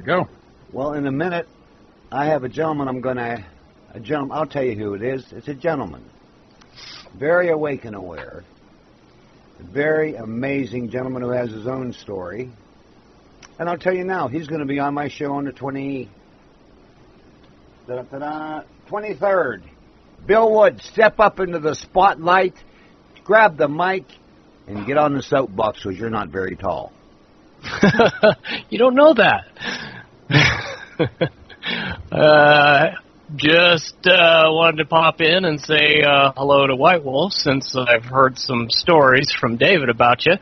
we go. Well, in a minute, I have a gentleman I'll tell you who it is. It's a gentleman. Very awake and aware. A very amazing gentleman who has his own story. And I'll tell you now, he's going to be on my show on the 23rd. Bill Wood, step up into the spotlight, grab the mic, and get on the soapbox because you're not very tall. You don't know that. Just wanted to pop in and say hello to White Wolf, since I've heard some stories from David about you,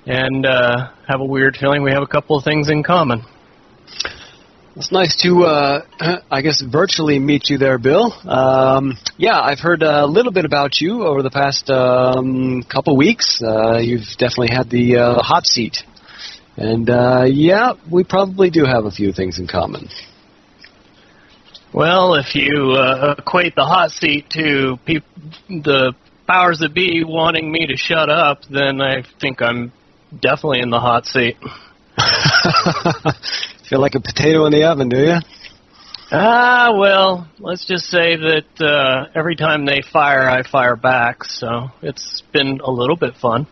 and have a weird feeling we have a couple of things in common. It's nice to, I guess, virtually meet you there, Bill. Yeah, I've heard a little bit about you over the past couple weeks. You've definitely had the hot seat. And, yeah, we probably do have a few things in common. Well, if you equate the hot seat to the powers that be wanting me to shut up, then I think I'm definitely in the hot seat. Feel like a potato in the oven, do you? Well, let's just say that every time they fire, I fire back, so it's been a little bit fun.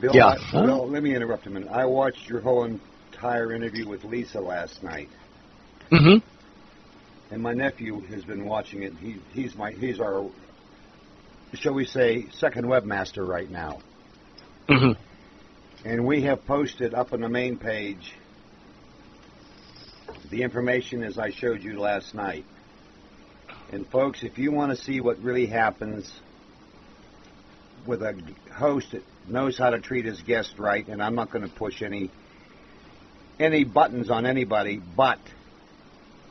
Bill, Yeah. Bill, let me interrupt a minute. I watched your whole entire interview with Lisa last night. Mm-hmm. And my nephew has been watching it. He's our, shall we say, second webmaster right now. Mm-hmm. And we have posted up on the main page the information as I showed you last night. And folks, if you want to see what really happens with a host that knows how to treat his guest right, and I'm not going to push any buttons on anybody, but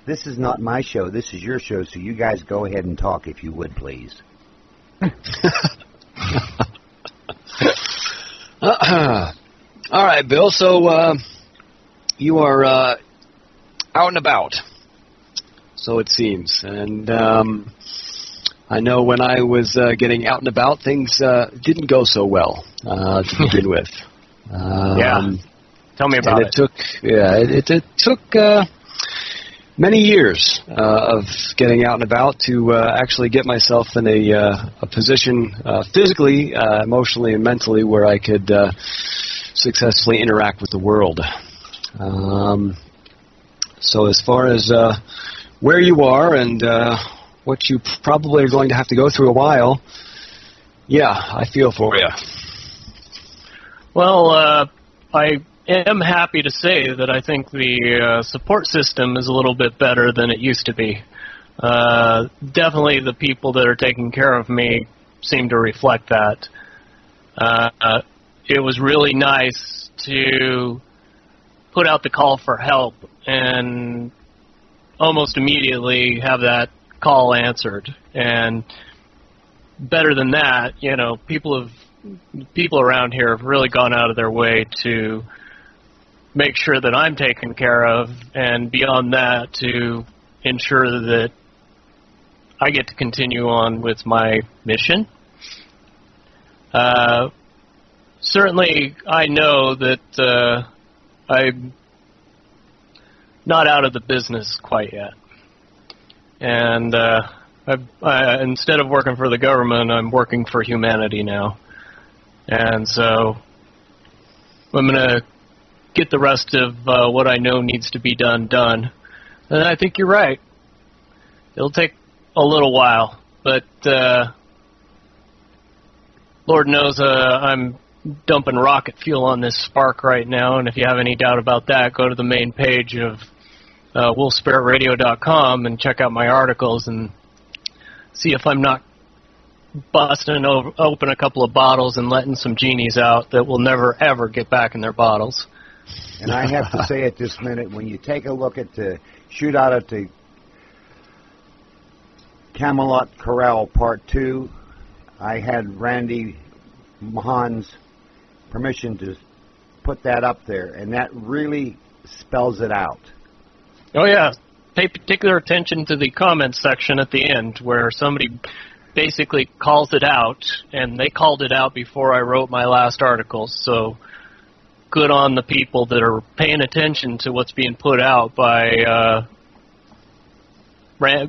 this is not my show. This is your show, so you guys go ahead and talk if you would, please. All right, Bill, so you are out and about, so it seems. And I know when I was getting out and about, things didn't go so well to begin with. Yeah, tell me about it. It took many years of getting out and about to actually get myself in a position physically, emotionally, and mentally where I could successfully interact with the world. So as far as where you are and what you probably are going to have to go through a while, yeah, I feel for you. Well, I am happy to say that I think the support system is a little bit better than it used to be. Definitely the people that are taking care of me seem to reflect that. It was really nice to put out the call for help and almost immediately have that call answered. And better than that, you know, people around here have really gone out of their way to make sure that I'm taken care of, and beyond that, to ensure that I get to continue on with my mission. Certainly, I know that I'm not out of the business quite yet. And instead of working for the government, I'm working for humanity now. And so I'm going to get the rest of what I know needs to be done. And I think you're right. It'll take a little while, but Lord knows I'm dumping rocket fuel on this spark right now, and if you have any doubt about that, go to the main page of wolfspiritradio.com and check out my articles and see if I'm not busting open a couple of bottles and letting some genies out that will never, ever get back in their bottles. And I have to say at this minute, when you take a look at the shootout at the Camelot Corral Part 2, I had Randy Mahan's permission to put that up there, and that really spells it out. Oh, yeah. Pay particular attention to the comments section at the end where somebody basically calls it out, and they called it out before I wrote my last article, so good on the people that are paying attention to what's being put out by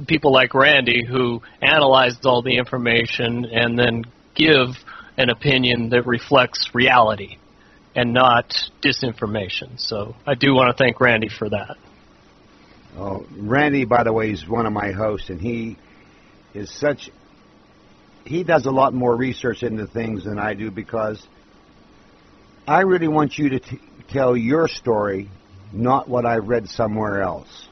people like Randy, who analyzes all the information and then give an opinion that reflects reality and not disinformation. So I do want to thank Randy for that. Oh, Randy, by the way, is one of my hosts, and he does a lot more research into things than I do, because I really want you to tell your story, not what I read somewhere else.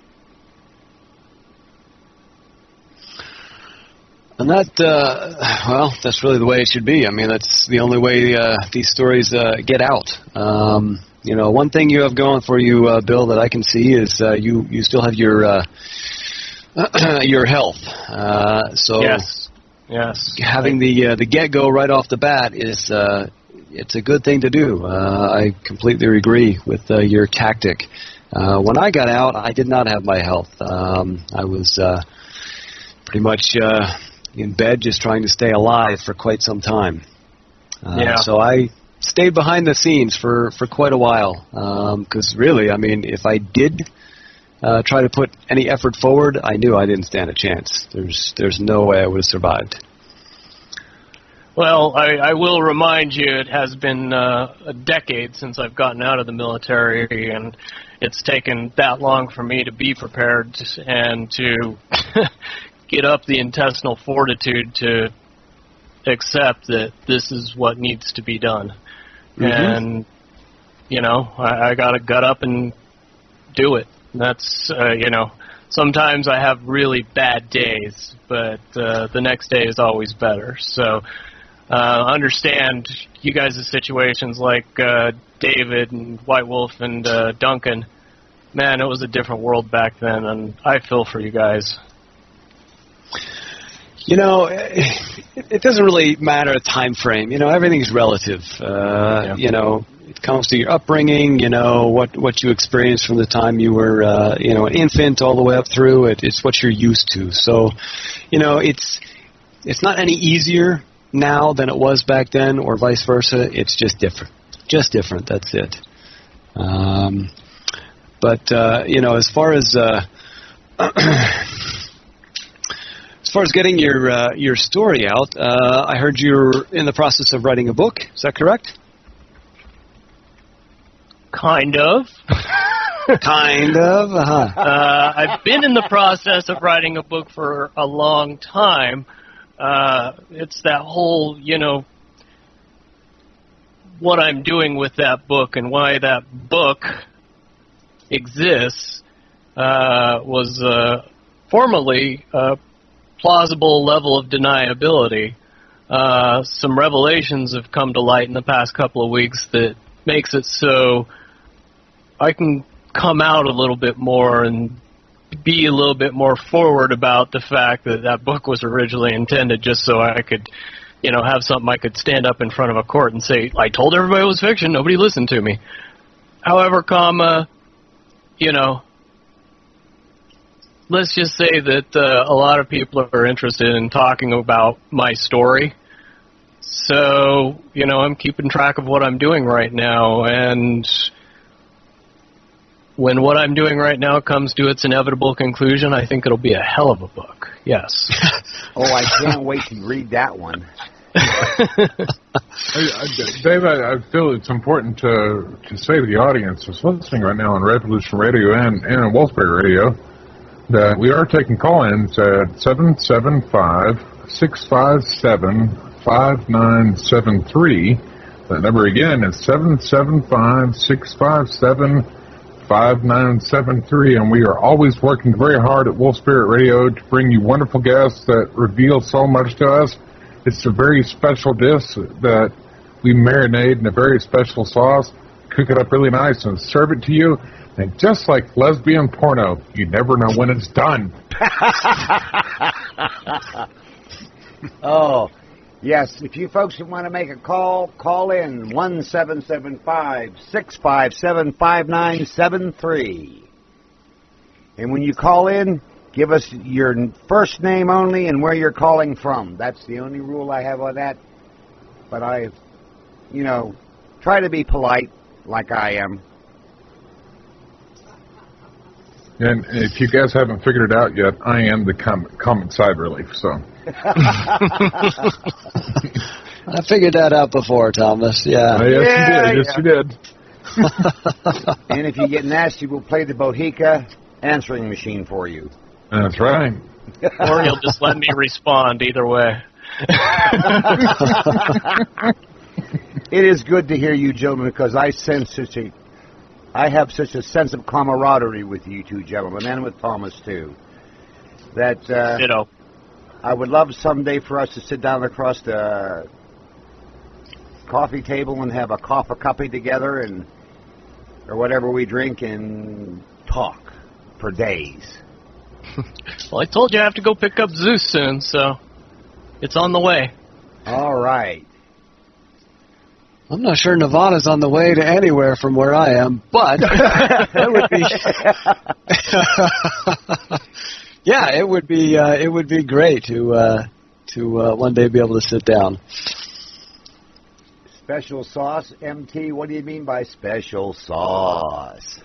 And that, that's really the way it should be. I mean, that's the only way these stories get out. One thing you have going for you, Bill, that I can see is you still have your health. Yes. Having the get-go right off the bat is it's a good thing to do. I completely agree with your tactic. When I got out, I did not have my health. I was pretty much in bed just trying to stay alive for quite some time. So I stayed behind the scenes for quite a while, because really, I mean, if I did try to put any effort forward, I knew I didn't stand a chance. There's no way I would have survived. Well, I will remind you, it has been a decade since I've gotten out of the military, and it's taken that long for me to be prepared and to get up the intestinal fortitude to accept that this is what needs to be done. Mm-hmm. And, I got to gut up and do it. That's, sometimes I have really bad days, but the next day is always better. So understand you guys' situations like David and White Wolf and Duncan. Man, it was a different world back then, and I feel for you guys. It doesn't really matter a time frame. Everything's relative. It comes to your upbringing, what you experienced from the time you were, an infant all the way up through. It's what you're used to. So, it's not any easier now than it was back then, or vice versa. It's just different. Just different. That's it. As far as as far as getting your story out, I heard you're in the process of writing a book. Is that correct? Kind of. Kind of. Uh-huh. I've been in the process of writing a book for a long time. It's that whole, what I'm doing with that book and why that book exists was formerly a plausible level of deniability. Some revelations have come to light in the past couple of weeks that makes it so I can come out a little bit more and be a little bit more forward about the fact that that book was originally intended just so I could, have something I could stand up in front of a court and say, I told everybody it was fiction, nobody listened to me. However, let's just say that a lot of people are interested in talking about my story. So, I'm keeping track of what I'm doing right now, and when what I'm doing right now comes to its inevitable conclusion, I think it'll be a hell of a book. Yes. Oh, I can't wait to read that one. Dave, I feel it's important to say to the audience that's listening right now on Revolution Radio and on Wolfsburg Radio that we are taking call-ins at 775-657-5973. That number again is 775-657-5973, and we are always working very hard at Wolf Spirit Radio to bring you wonderful guests that reveal so much to us. It's a very special dish that we marinate in a very special sauce, cook it up really nice, and serve it to you. And just like lesbian porno, you never know when it's done. Oh, yes. If you folks want to make a call, call in 1-775-657-5973. And when you call in, give us your first name only and where you're calling from. That's the only rule I have on that. But try to be polite. like I am. And if you guys haven't figured it out yet, I am the comic side relief, so. I figured that out before, Thomas. Yeah. Yes, you did. And if you get nasty, we'll play the Bohica answering machine for you. That's right. Or you'll just let me respond either way. It is good to hear you, gentlemen, because I have such a sense of camaraderie with you two gentlemen, and with Thomas too. That Ditto. I would love someday for us to sit down across the coffee table and have a cuppy together, and or whatever we drink, and talk for days. Well, I told you I have to go pick up Zeus soon, so it's on the way. All right. I'm not sure Nevada's on the way to anywhere from where I am, but it would be. Yeah, it would be great to one day be able to sit down. Special sauce, MT. What do you mean by special sauce?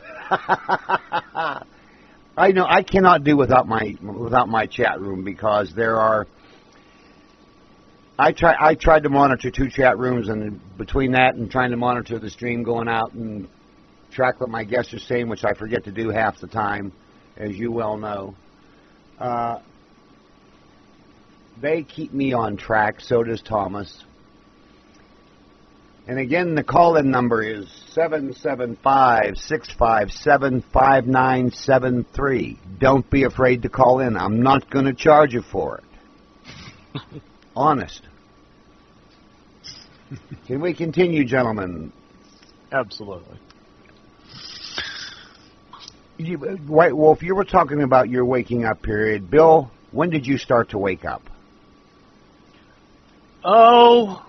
I know I cannot do without my chat room, because there are. I tried to monitor 2 chat rooms, and between that and trying to monitor the stream going out and track what my guests are saying, which I forget to do half the time, as you well know. They keep me on track, so does Thomas. And again, the call-in number is 775-657-5973. Don't be afraid to call in. I'm not going to charge you for it. Honest. Can we continue, gentlemen? Absolutely. Well, if you were talking about your waking up period, Bill, when did you start to wake up? Oh,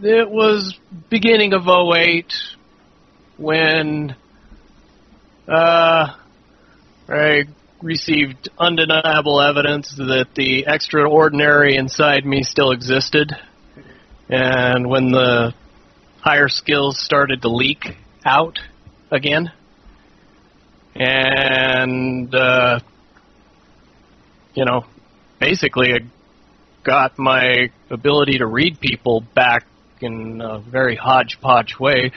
it was beginning of '08 when I received undeniable evidence that the extraordinary inside me still existed, and when the higher skills started to leak out again, and basically I got my ability to read people back in a very hodgepodge way.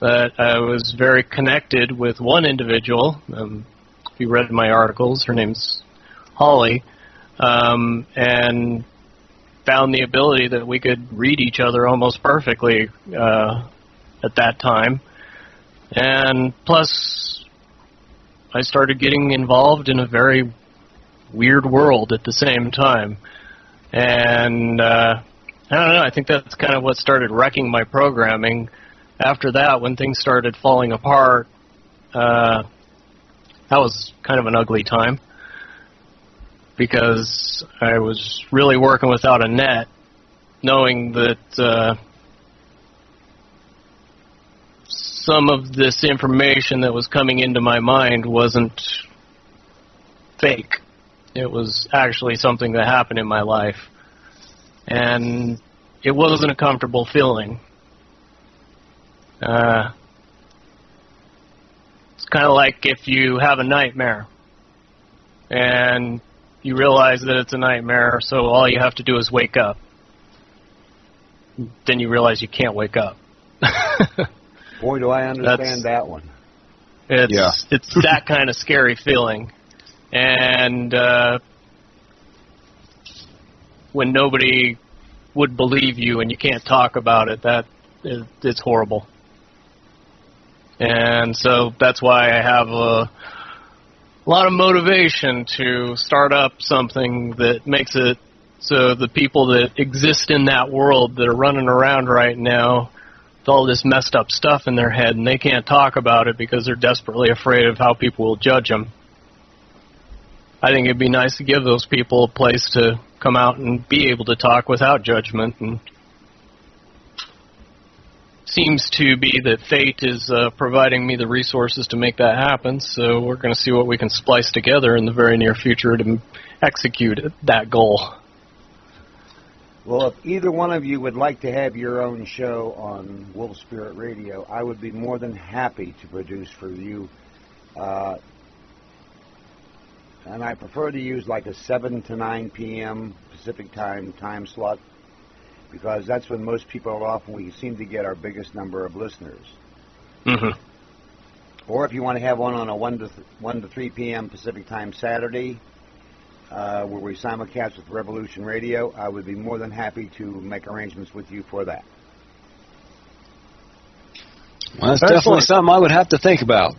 That I was very connected with one individual. If you read my articles, her name's Holly, and found the ability that we could read each other almost perfectly at that time. And plus, I started getting involved in a very weird world at the same time. And I don't know, I think that's kind of what started wrecking my programming. After that, when things started falling apart, that was kind of an ugly time, because I was really working without a net, knowing that some of this information that was coming into my mind wasn't fake. It was actually something that happened in my life, and it wasn't a comfortable feeling. It's kind of like if you have a nightmare and you realize that it's a nightmare, so all you have to do is wake up. Then you realize you can't wake up. Boy, do I understand that one. It's that kind of scary feeling. And when nobody would believe you and you can't talk about it, it's horrible. And so that's why I have a lot of motivation to start up something that makes it so the people that exist in that world that are running around right now with all this messed up stuff in their head, and they can't talk about it because they're desperately afraid of how people will judge them. I think it'd be nice to give those people a place to come out and be able to talk without judgment, and seems to be that fate is providing me the resources to make that happen, so we're going to see what we can splice together in the very near future to execute that goal. Well, if either one of you would like to have your own show on Wolf Spirit Radio, I would be more than happy to produce for you. And I prefer to use like a 7 to 9 p.m. Pacific time slot, because that's when most people are off and we seem to get our biggest number of listeners. Mm-hmm. Or if you want to have one on a 1 to 3 p.m. Pacific time Saturday, where we simulcast with Revolution Radio, I would be more than happy to make arrangements with you for that. Well, that's definitely something I would have to think about.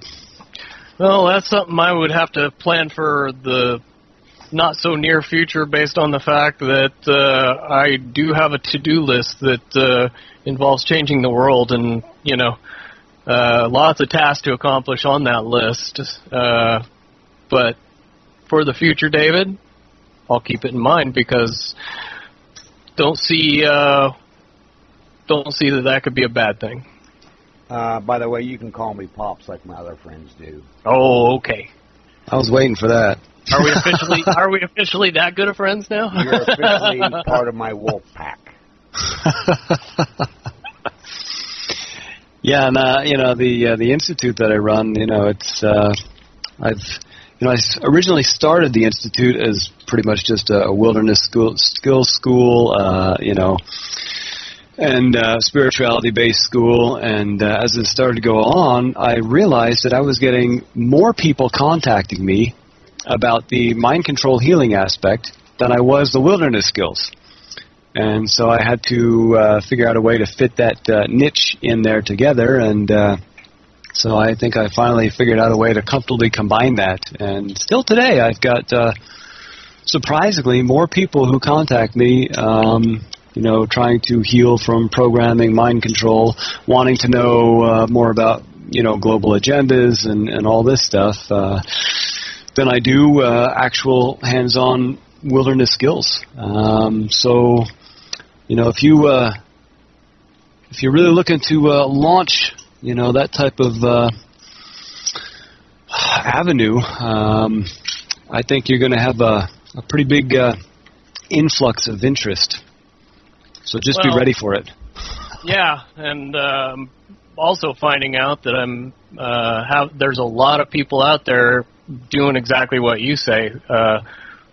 Well, that's something I would have to plan for the not-so-near future, based on the fact that I do have a to-do list that involves changing the world, and, lots of tasks to accomplish on that list. But for the future, David, I'll keep it in mind, because don't see that could be a bad thing. By the way, you can call me Pops like my other friends do. Oh, okay. I was waiting for that. Are we officially that good of friends now? You're officially part of my wolf pack. Yeah, and the institute that I run, I originally started the institute as pretty much just a wilderness skills school, and spirituality-based school. And as it started to go on, I realized that I was getting more people contacting me about the mind control healing aspect than I was the wilderness skills. And so I had to figure out a way to fit that niche in there together, and so I think I finally figured out a way to comfortably combine that. And still today, I've got surprisingly more people who contact me, trying to heal from programming, mind control, wanting to know more about, global agendas and all this stuff, than I do actual hands-on wilderness skills. So, if you're really looking to launch, that type of avenue, I think you're going to have a pretty big influx of interest. So just be ready for it. Yeah, and also finding out that there's a lot of people out there doing exactly what you say,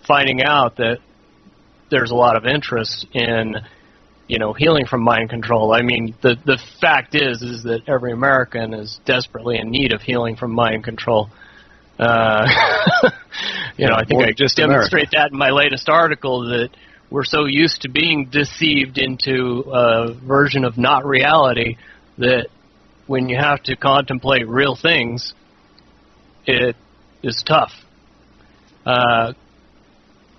finding out that there's a lot of interest in, healing from mind control. I mean, the fact is that every American is desperately in need of healing from mind control. I think I just demonstrate that in my latest article, that we're so used to being deceived into a version of not reality that when you have to contemplate real things, it is tough.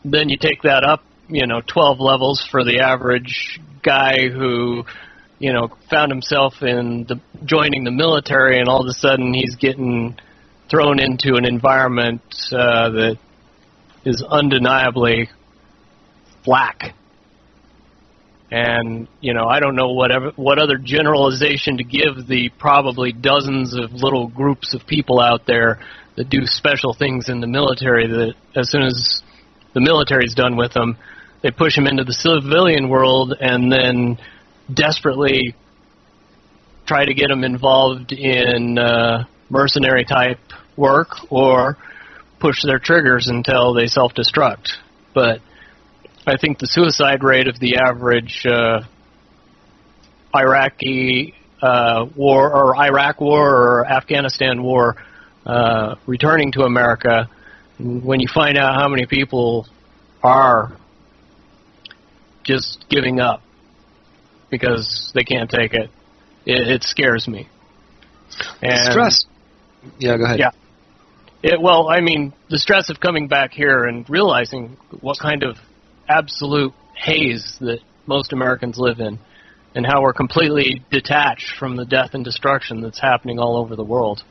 Then you take that up, 12 levels for the average guy who, found himself joining the military, and all of a sudden he's getting thrown into an environment that is undeniably black. And, I don't know what other generalization to give the probably dozens of little groups of people out there that do special things in the military, that as soon as the military's done with them, they push them into the civilian world and then desperately try to get them involved in mercenary-type work or push their triggers until they self-destruct. But I think the suicide rate of the average Iraqi war or Iraq war or Afghanistan war returning to America, when you find out how many people are just giving up because they can't take it, it scares me. And stress. Yeah, go ahead. Yeah. The stress of coming back here and realizing what kind of absolute haze that most Americans live in, and how we're completely detached from the death and destruction that's happening all over the world.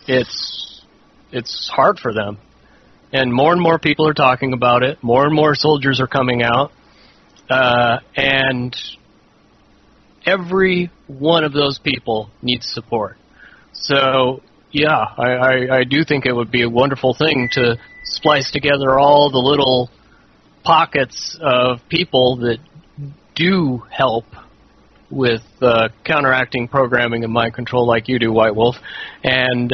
It's hard for them. And more people are talking about it. More and more soldiers are coming out. And every one of those people needs support. So, yeah, I do think it would be a wonderful thing to splice together all the little pockets of people that do help with counteracting programming and mind control like you do, White Wolf, and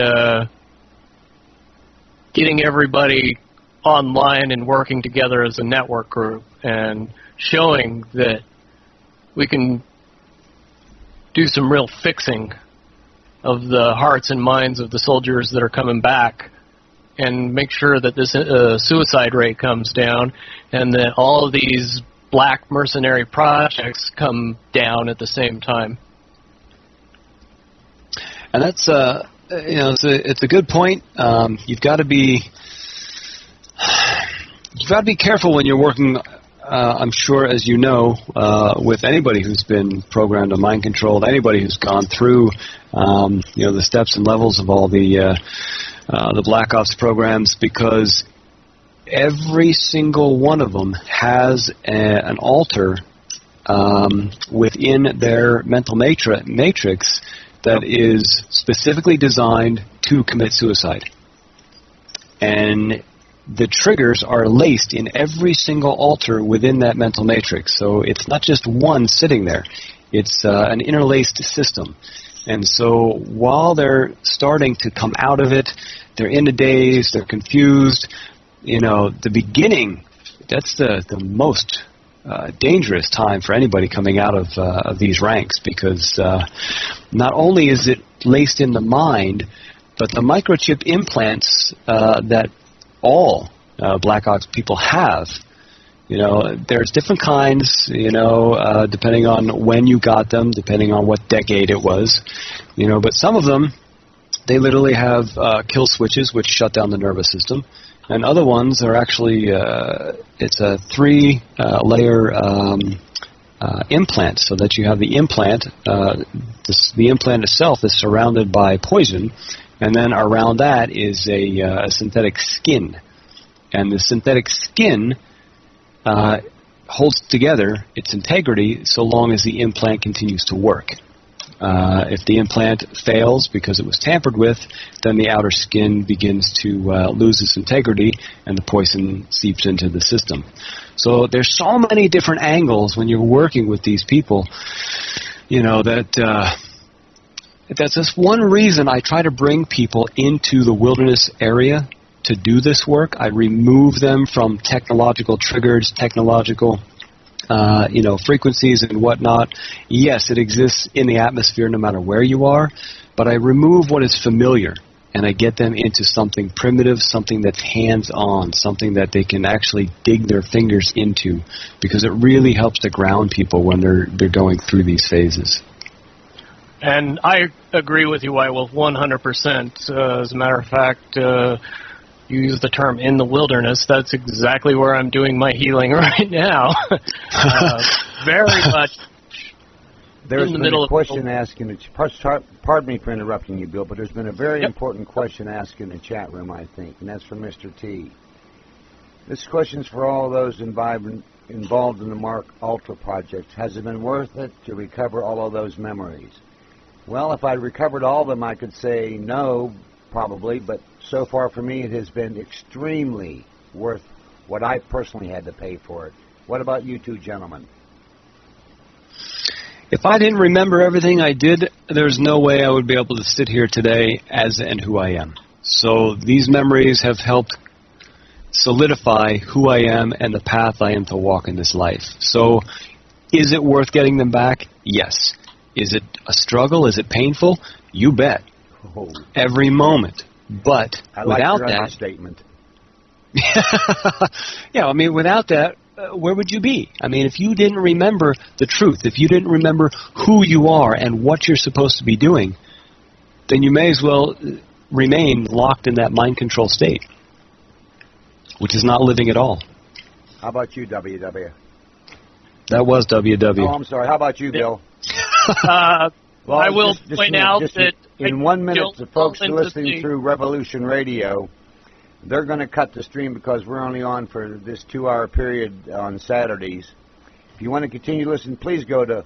getting everybody online and working together as a network group and showing that we can do some real fixing of the hearts and minds of the soldiers that are coming back and make sure that this suicide rate comes down and that all of these black mercenary projects come down at the same time. And that's it's a good point. You've got to be careful when you're working. I'm sure, as you know, with anybody who's been programmed or mind controlled, anybody who's gone through the steps and levels of all the Black Ops programs, because every single one of them has an alter within their mental matrix that is specifically designed to commit suicide. And the triggers are laced in every single alter within that mental matrix. So it's not just one sitting there. It's an interlaced system. And so while they're starting to come out of it, they're in a daze, they're confused. The beginning, that's the most dangerous time for anybody coming out of these ranks, because not only is it laced in the mind, but the microchip implants that all Black Ops people have, there's different kinds, depending on when you got them, depending on what decade it was, but some of them, they literally have kill switches which shut down the nervous system. And other ones are actually, it's a 3-layer implant, so that you have the implant. The implant itself is surrounded by poison, and then around that is a synthetic skin. And the synthetic skin holds together its integrity so long as the implant continues to work. If the implant fails because it was tampered with, then the outer skin begins to lose its integrity and the poison seeps into the system. So there's so many different angles when you're working with these people, that's just one reason I try to bring people into the wilderness area to do this work. I remove them from technological triggers, technological frequencies and whatnot. Yes, it exists in the atmosphere no matter where you are, but I remove what is familiar and I get them into something primitive, something that's hands-on, something that they can actually dig their fingers into, because it really helps to ground people when they're going through these phases. And I agree with you, White Wolf, 100%. As a matter of fact, you use the term "in the wilderness." That's exactly where I'm doing my healing right now. Very much there's in the been middle a question asked in the pardon me for interrupting you, Bill, but there's been a very important question asked in the chat room, I think, and that's from Mr. T. This question's for all those involved in the Mark Ultra project. Has it been worth it to recover all of those memories? Well, if I recovered all of them, I could say no, probably, but so far for me it has been extremely worth what I personally had to pay for it. What about you two gentlemen? If I didn't remember everything I did, there's no way I would be able to sit here today as and who I am. So these memories have helped solidify who I am and the path I am to walk in this life. So is it worth getting them back? Yes. Is it a struggle? Is it painful? You bet. Oh. Every moment. But I like without your that understatement. Yeah, I mean, without that, where would you be? I mean, if you didn't remember the truth, if you didn't remember who you are and what you're supposed to be doing, then you may as well remain locked in that mind control state, which is not living at all. How about you, WW? That was WW. Oh, I'm sorry. How about you, Bill? Well, I will point out that in 1 minute, the folks listening through Revolution Radio, they're going to cut the stream because we're only on for this 2-hour period on Saturdays. If you want to continue listening, please go to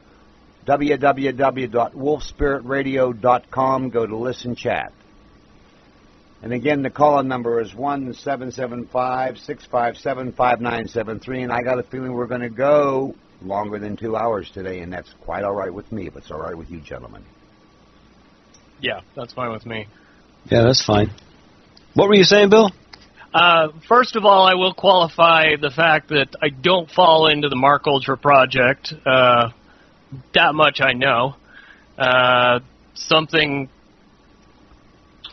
www.wolfspiritradio.com. Go to Listen Chat. And again, the call-in number is 1-775-657-5973, and I got a feeling we're going to go longer than 2 hours today, and that's quite all right with me, if it's all right with you gentlemen. Yeah, that's fine with me. Yeah, that's fine. What were you saying, Bill? First of all, I will qualify the fact that I don't fall into the Mark Ultra Project. That much I know. Something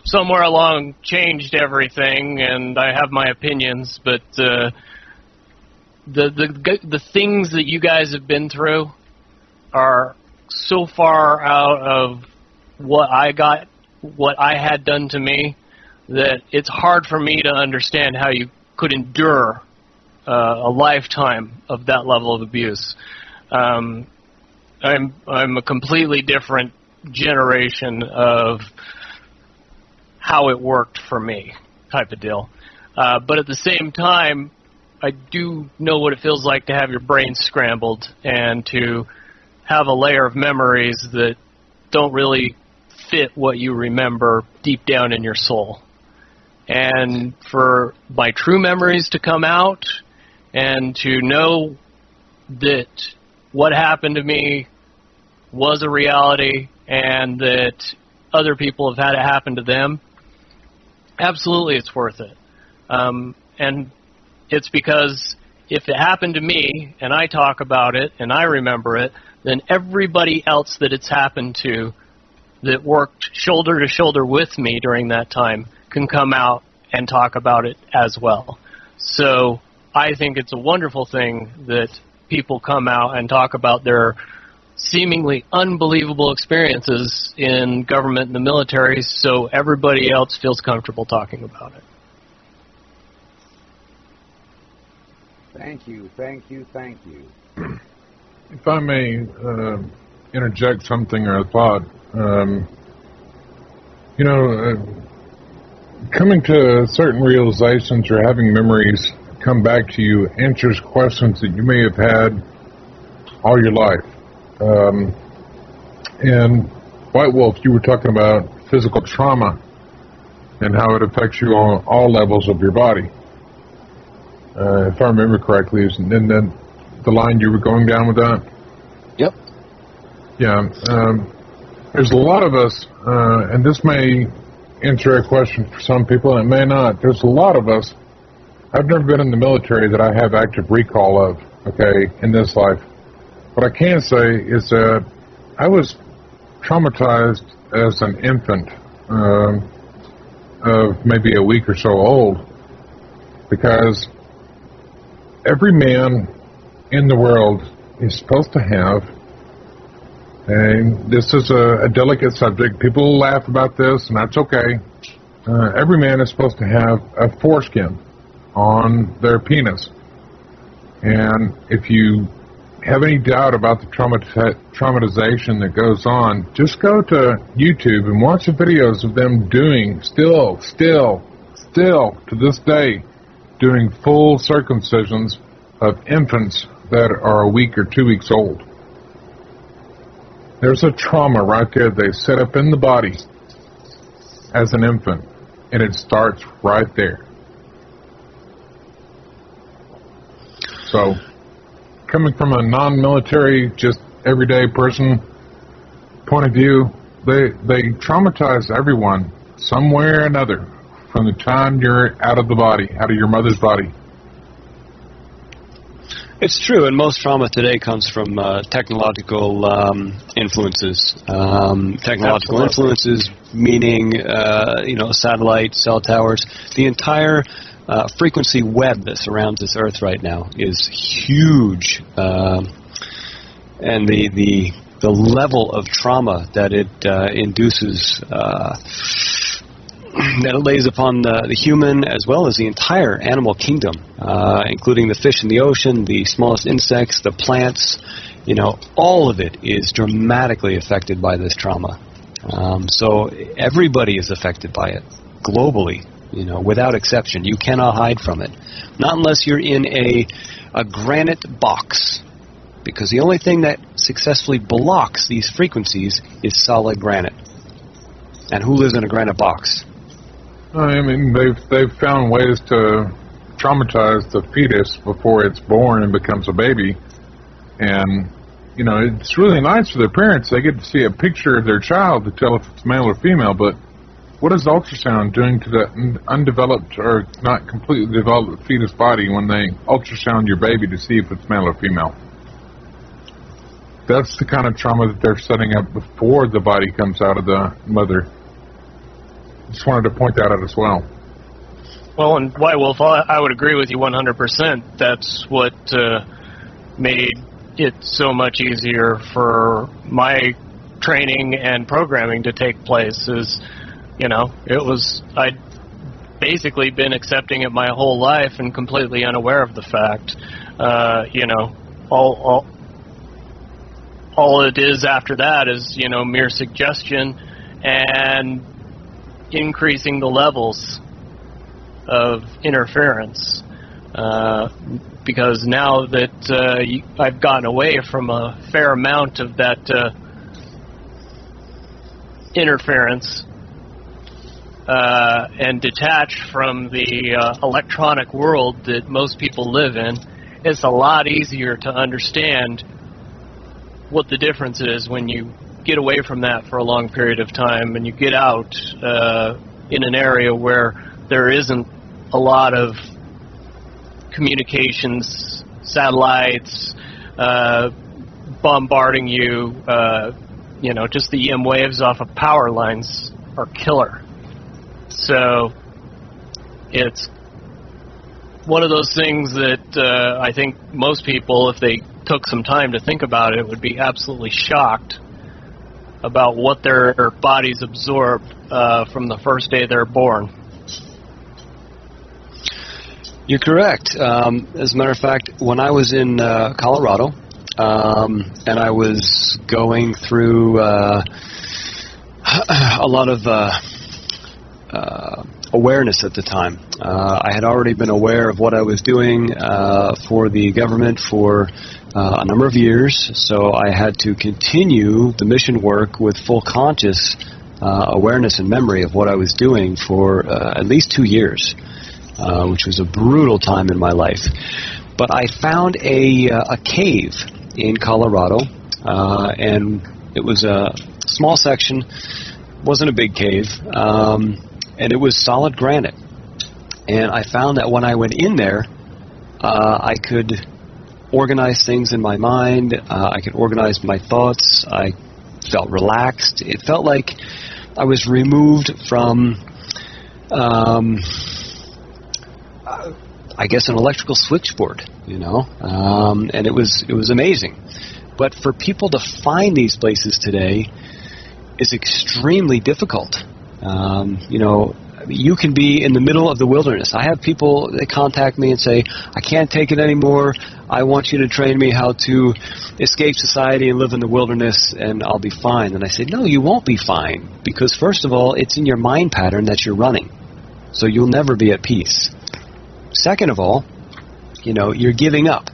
somewhere along changed everything, and I have my opinions, but the things that you guys have been through are so far out of what I had done to me, that it's hard for me to understand how you could endure a lifetime of that level of abuse. I'm a completely different generation of how it worked for me, type of deal. But at the same time, I do know what it feels like to have your brain scrambled and to have a layer of memories that don't really fit what you remember deep down in your soul. And for my true memories to come out and to know that what happened to me was a reality and that other people have had it happen to them, absolutely it's worth it. And it's because if it happened to me and I talk about it and I remember it, then everybody else that it's happened to that worked shoulder to shoulder with me during that time can come out and talk about it as well. So I think it's a wonderful thing that people come out and talk about their seemingly unbelievable experiences in government and the military, so everybody else feels comfortable talking about it. Thank you, thank you, thank you. If I may interject something or a thought, coming to certain realizations or having memories come back to you answers questions that you may have had all your life. And White Wolf, you were talking about physical trauma and how it affects you on all levels of your body. If I remember correctly, isn't that the line you were going down with that? Yep. Yeah. There's a lot of us, and this may answer a question for some people, and it may not. There's a lot of us. I've never been in the military that I have active recall of, okay, in this life. What I can say is that I was traumatized as an infant of maybe a week or so old, because every man in the world is supposed to have, and this is a delicate subject, people will laugh about this, and that's okay, every man is supposed to have a foreskin on their penis. And if you have any doubt about the traumatization that goes on, just go to YouTube and watch the videos of them doing, still to this day, doing full circumcisions of infants that are a week or 2 weeks old. There's a trauma right there they set up in the body as an infant, and it starts right there. So, coming from a non-military, just everyday person point of view, they traumatize everyone somewhere or another from the time you're out of the body, out of your mother's body. It's true, and most trauma today comes from technological influences. Technological influences, meaning satellite, cell towers. The entire frequency web that surrounds this Earth right now is huge, and the level of trauma that it induces, that it lays upon the human as well as the entire animal kingdom, including the fish in the ocean, the smallest insects, the plants, all of it is dramatically affected by this trauma. So everybody is affected by it globally, without exception. You cannot hide from it. Not unless you're in a granite box, because the only thing that successfully blocks these frequencies is solid granite. And who lives in a granite box? I mean, they've found ways to traumatize the fetus before it's born and becomes a baby, and you know, it's really nice for the parents. They get to see a picture of their child to tell if it's male or female, but what is ultrasound doing to that undeveloped or not completely developed fetus body when they ultrasound your baby to see if it's male or female? That's the kind of trauma that they're setting up before the body comes out of the mother. Just wanted to point that out as well. Well, and White Wolf, I would agree with you 100%. That's what made it so much easier for my training and programming to take place. Is, you know, I'd basically been accepting it my whole life and completely unaware of the fact. You know, all it is after that is, you know, mere suggestion and increasing the levels of interference, because now that I've gotten away from a fair amount of that interference and detached from the electronic world that most people live in, it's a lot easier to understand what the difference is when you get away from that for a long period of time and you get out in an area where there isn't a lot of communications, satellites bombarding you. You know, just the EM waves off of power lines are killer. So it's one of those things that I think most people, if they took some time to think about it, would be absolutely shocked about what their bodies absorb from the first day they're born. You're correct. As a matter of fact, when I was in Colorado, and I was going through a lot of awareness at the time. I had already been aware of what I was doing for the government for a number of years, so I had to continue the mission work with full conscious awareness and memory of what I was doing for at least 2 years. Which was a brutal time in my life. But I found a cave in Colorado, and it was a small section, wasn't a big cave, and it was solid granite. And I found that when I went in there, I could organize things in my mind, I could organize my thoughts, I felt relaxed. It felt like I was removed from I guess an electrical switchboard, you know, and it was amazing. But for people to find these places today is extremely difficult. You know, you can be in the middle of the wilderness. I have people that contact me and say, I can't take it anymore. I want you to train me how to escape society and live in the wilderness, and I'll be fine. And I say, no, you won't be fine, because first of all, it's in your mind pattern that you're running. So you'll never be at peace. Second of all, you know, you're giving up,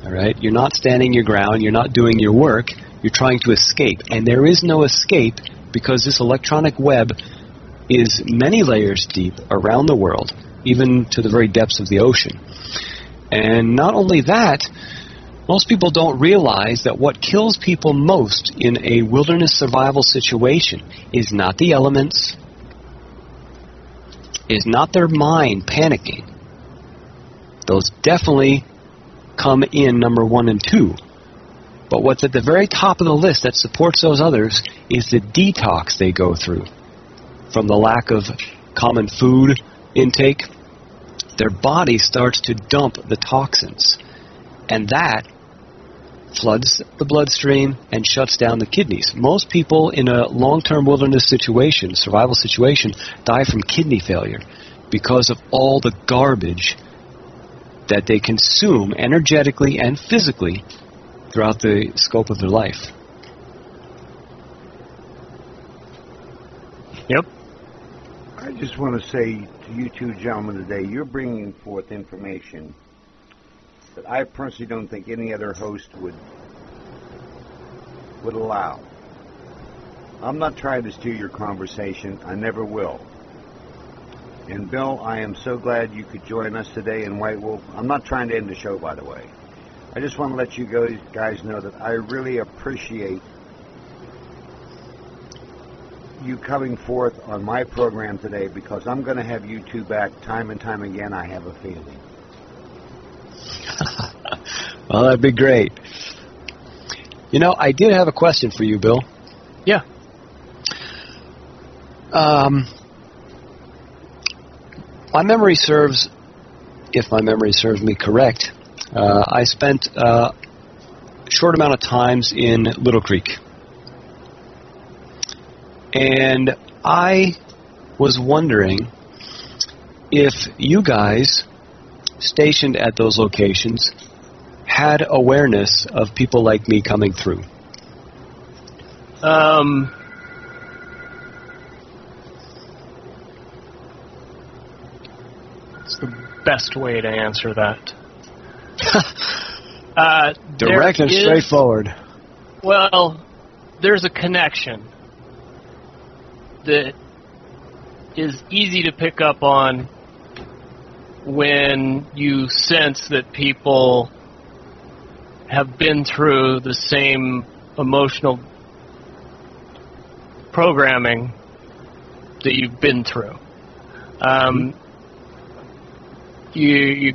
all right? You're not standing your ground. You're not doing your work. You're trying to escape. And there is no escape because this electronic web is many layers deep around the world, even to the very depths of the ocean. And not only that, most people don't realize that what kills people most in a wilderness survival situation is not the elements, is not their mind panicking. Those definitely come in number 1 and 2. But what's at the very top of the list that supports those others is the detox they go through. From the lack of common food intake, their body starts to dump the toxins. And that floods the bloodstream and shuts down the kidneys. Most people in a long-term wilderness situation, survival situation, die from kidney failure because of all the garbage that they consume energetically and physically throughout the scope of their life. Yep. I just want to say to you two gentlemen today, you're bringing forth information that I personally don't think any other host would allow. I'm not trying to steer your conversation. I never will. And Bill, I am so glad you could join us today in White Wolf. I'm not trying to end the show, by the way. I just want to let you guys know that I really appreciate you coming forth on my program today, because I'm going to have you two back time and time again, I have a feeling. Well, that'd be great. You know, I did have a question for you, Bill. Yeah. My memory serves, if my memory serves me correct, I spent a short amount of times in Little Creek. And I was wondering if you guys stationed at those locations had awareness of people like me coming through. It's the best way to answer that. Direct and straightforward. Well, there's a connection that is easy to pick up on when you sense that people have been through the same emotional programming that you've been through. You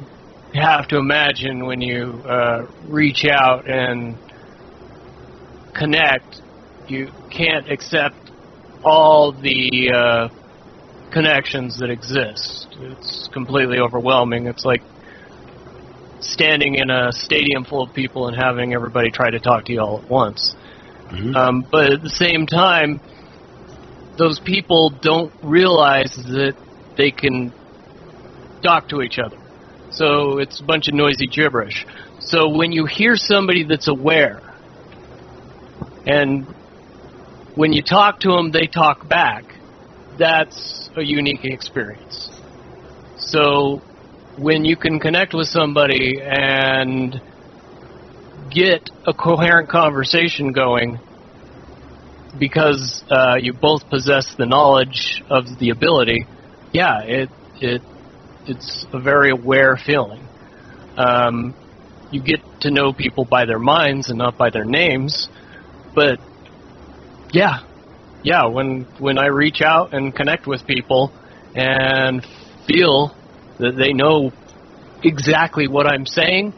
have to imagine when you reach out and connect, you can't accept all the connections that exist. It's completely overwhelming. It's like standing in a stadium full of people and having everybody try to talk to you all at once. Mm-hmm. But at the same time, those people don't realize that they can talk to each other. So it's a bunch of noisy gibberish. So when you hear somebody that's aware, and when you talk to them, they talk back, that's a unique experience. So when you can connect with somebody and get a coherent conversation going because you both possess the knowledge of the ability, yeah, it's a very aware feeling. You get to know people by their minds and not by their names, but yeah, when I reach out and connect with people and feel that they know exactly what I'm saying,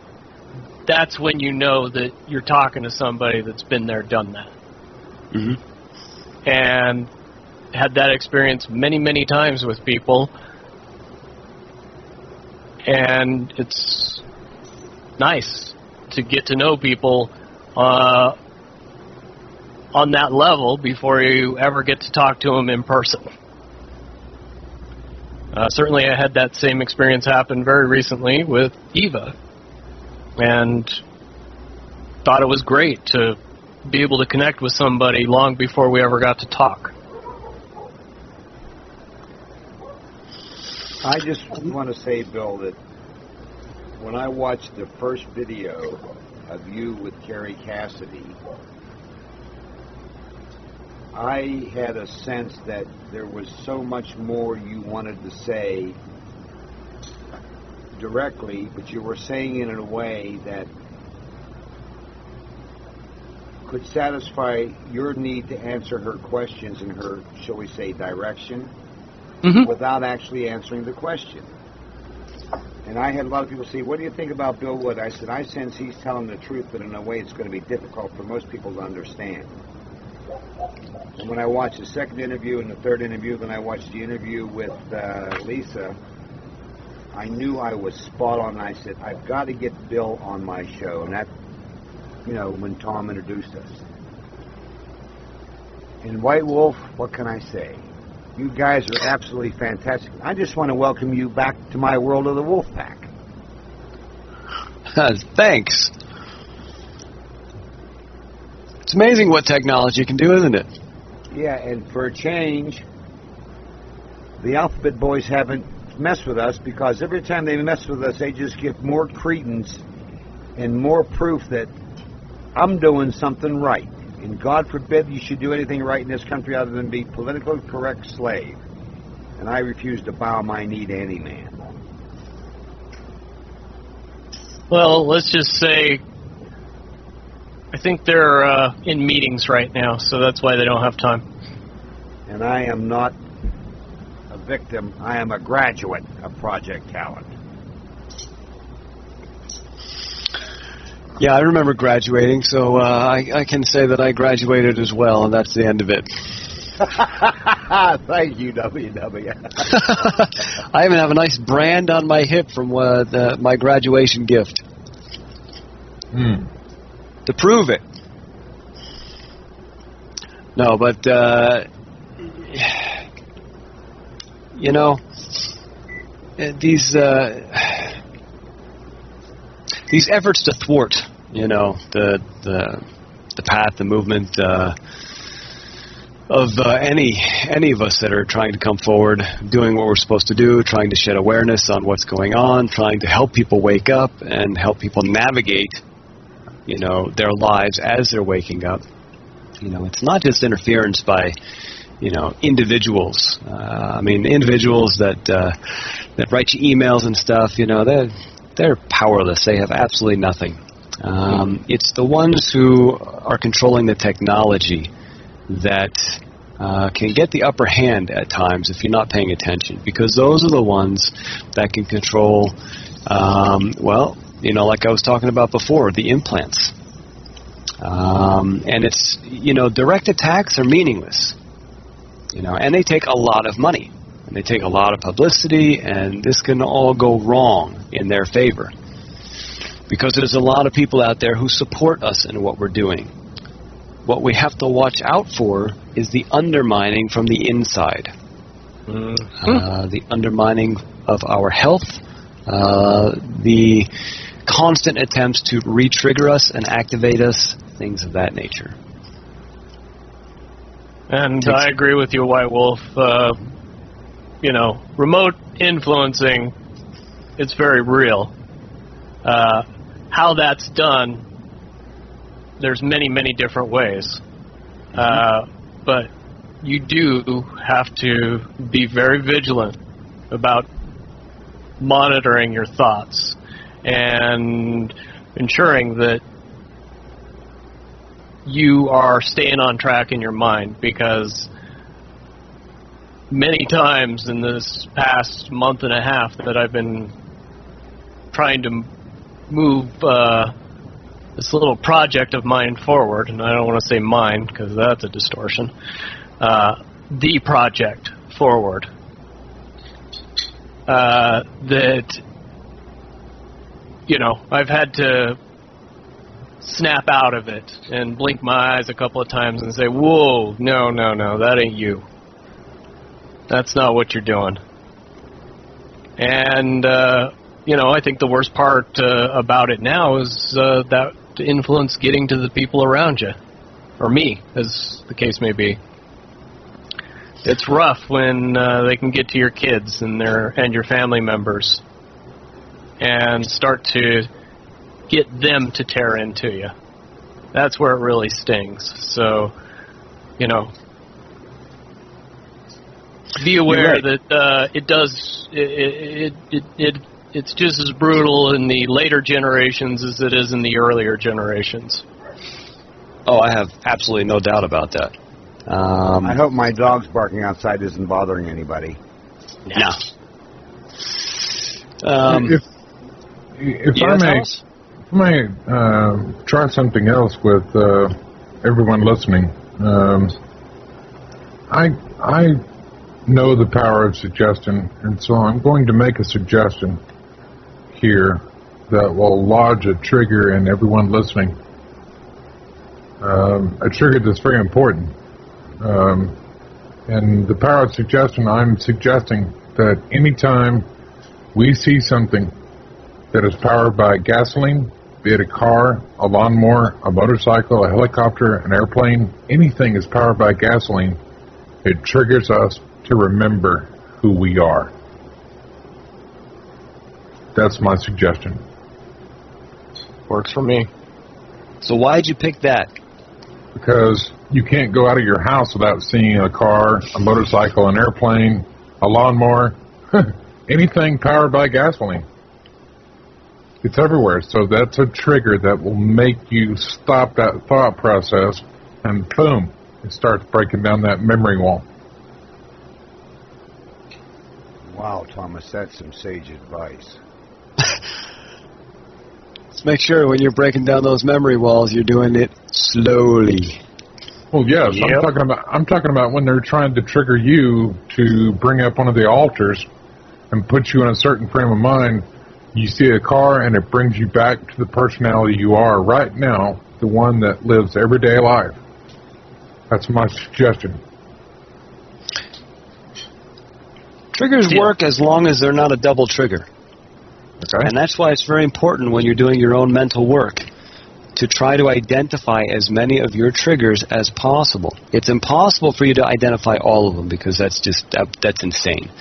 that's when you know that you're talking to somebody that's been there, done that. Mm-hmm. And had that experience many, many times with people, and it's nice to get to know people on that level before you ever get to talk to them in person. Certainly I had that same experience happen very recently with Eva, and thought it was great to be able to connect with somebody long before we ever got to talk. I just want to say, Bill, that when I watched the first video of you with Carrie Cassidy, I had a sense that there was so much more you wanted to say directly, but you were saying it in a way that could satisfy your need to answer her questions in her, shall we say, direction, mm-hmm. without actually answering the question. And I had a lot of people say, what do you think about Bill Wood? I said, I sense he's telling the truth, but in a way it's going to be difficult for most people to understand. And when I watched the second interview and the third interview, then I watched the interview with Lisa, I knew I was spot on. I said, I've got to get Bill on my show. And that, when Tom introduced us. And White Wolf, what can I say? You guys are absolutely fantastic. I just want to welcome you back to my world of the Wolf Pack. Thanks. It's amazing what technology can do, isn't it? Yeah, and for a change, the Alphabet Boys haven't messed with us, because every time they mess with us, they just give more credence and more proof that I'm doing something right. And God forbid you should do anything right in this country other than be politically correct slave. and I refuse to bow my knee to any man. Well, let's just say I think they're in meetings right now, so that's why they don't have time. And I am not a victim. I am a graduate of Project Talent. Yeah, I remember graduating, so I can say that I graduated as well, and that's the end of it. Thank you, WW. I even have a nice brand on my hip from my graduation gift. To prove it. No, but, you know, these efforts to thwart, you know, the path, the movement of any of us that are trying to come forward, doing what we're supposed to do, trying to shed awareness on what's going on, trying to help people wake up and help people navigate, you know, their lives as they're waking up. You know, it's not just interference by, you know, individuals. I mean, individuals that write you emails and stuff, you know, they're powerless. They have absolutely nothing. It's the ones who are controlling the technology that can get the upper hand at times if you're not paying attention, because those are the ones that can control, well, you know, like I was talking about before, the implants. And it's, you know, direct attacks are meaningless, you know, and they take a lot of money, and they take a lot of publicity, and this can all go wrong in their favor, because there's a lot of people out there who support us in what we're doing. What we have to watch out for is the undermining from the inside. The undermining of our health, the constant attempts to re-trigger us and activate us, things of that nature. And I agree with you, White Wolf. You know, remote influencing, it's very real. How that's done, there's many, many different ways. But you do have to be very vigilant about monitoring your thoughts and ensuring that you are staying on track in your mind, because many times in this past month and a half that I've been trying to move this little project of mine forward, and I don't want to say mine because that's a distortion, the project forward, that, you know, I've had to snap out of it and blink my eyes a couple of times and say, whoa, no, that ain't you. That's not what you're doing. And, you know, I think the worst part about it now is that influence getting to the people around you, or me, as the case may be. It's rough when they can get to your kids and your family members and start to get them to tear into you. That's where it really stings. So, you know, be aware that it does. It's just as brutal in the later generations as it is in the earlier generations. Oh, I have absolutely no doubt about that. I hope my dog's barking outside isn't bothering anybody. No. If I may try something else with everyone listening. I know the power of suggestion, and so I'm going to make a suggestion here that will lodge a trigger in everyone listening. A trigger that's very important. And the power of suggestion, I'm suggesting that anytime we see something that is powered by gasoline, be it a car, a lawnmower, a motorcycle, a helicopter, an airplane, anything is powered by gasoline, it triggers us to remember who we are. That's my suggestion. Works for me. So why'd you pick that? Because you can't go out of your house without seeing a car, a motorcycle, an airplane, a lawnmower, anything powered by gasoline. It's everywhere, so that's a trigger that will make you stop that thought process, and boom, it starts breaking down that memory wall. Wow, Thomas, that's some sage advice. Let's make sure when you're breaking down those memory walls, you're doing it slowly. Well, yes, Yep. I'm talking about when they're trying to trigger you to bring up one of the altars and put you in a certain frame of mind. You see a car, and it brings you back to the personality you are right now, the one that lives everyday life. That's my suggestion. Triggers work as long as they're not a double trigger. Okay. And that's why it's very important when you're doing your own mental work to try to identify as many of your triggers as possible. It's impossible for you to identify all of them because that's insane.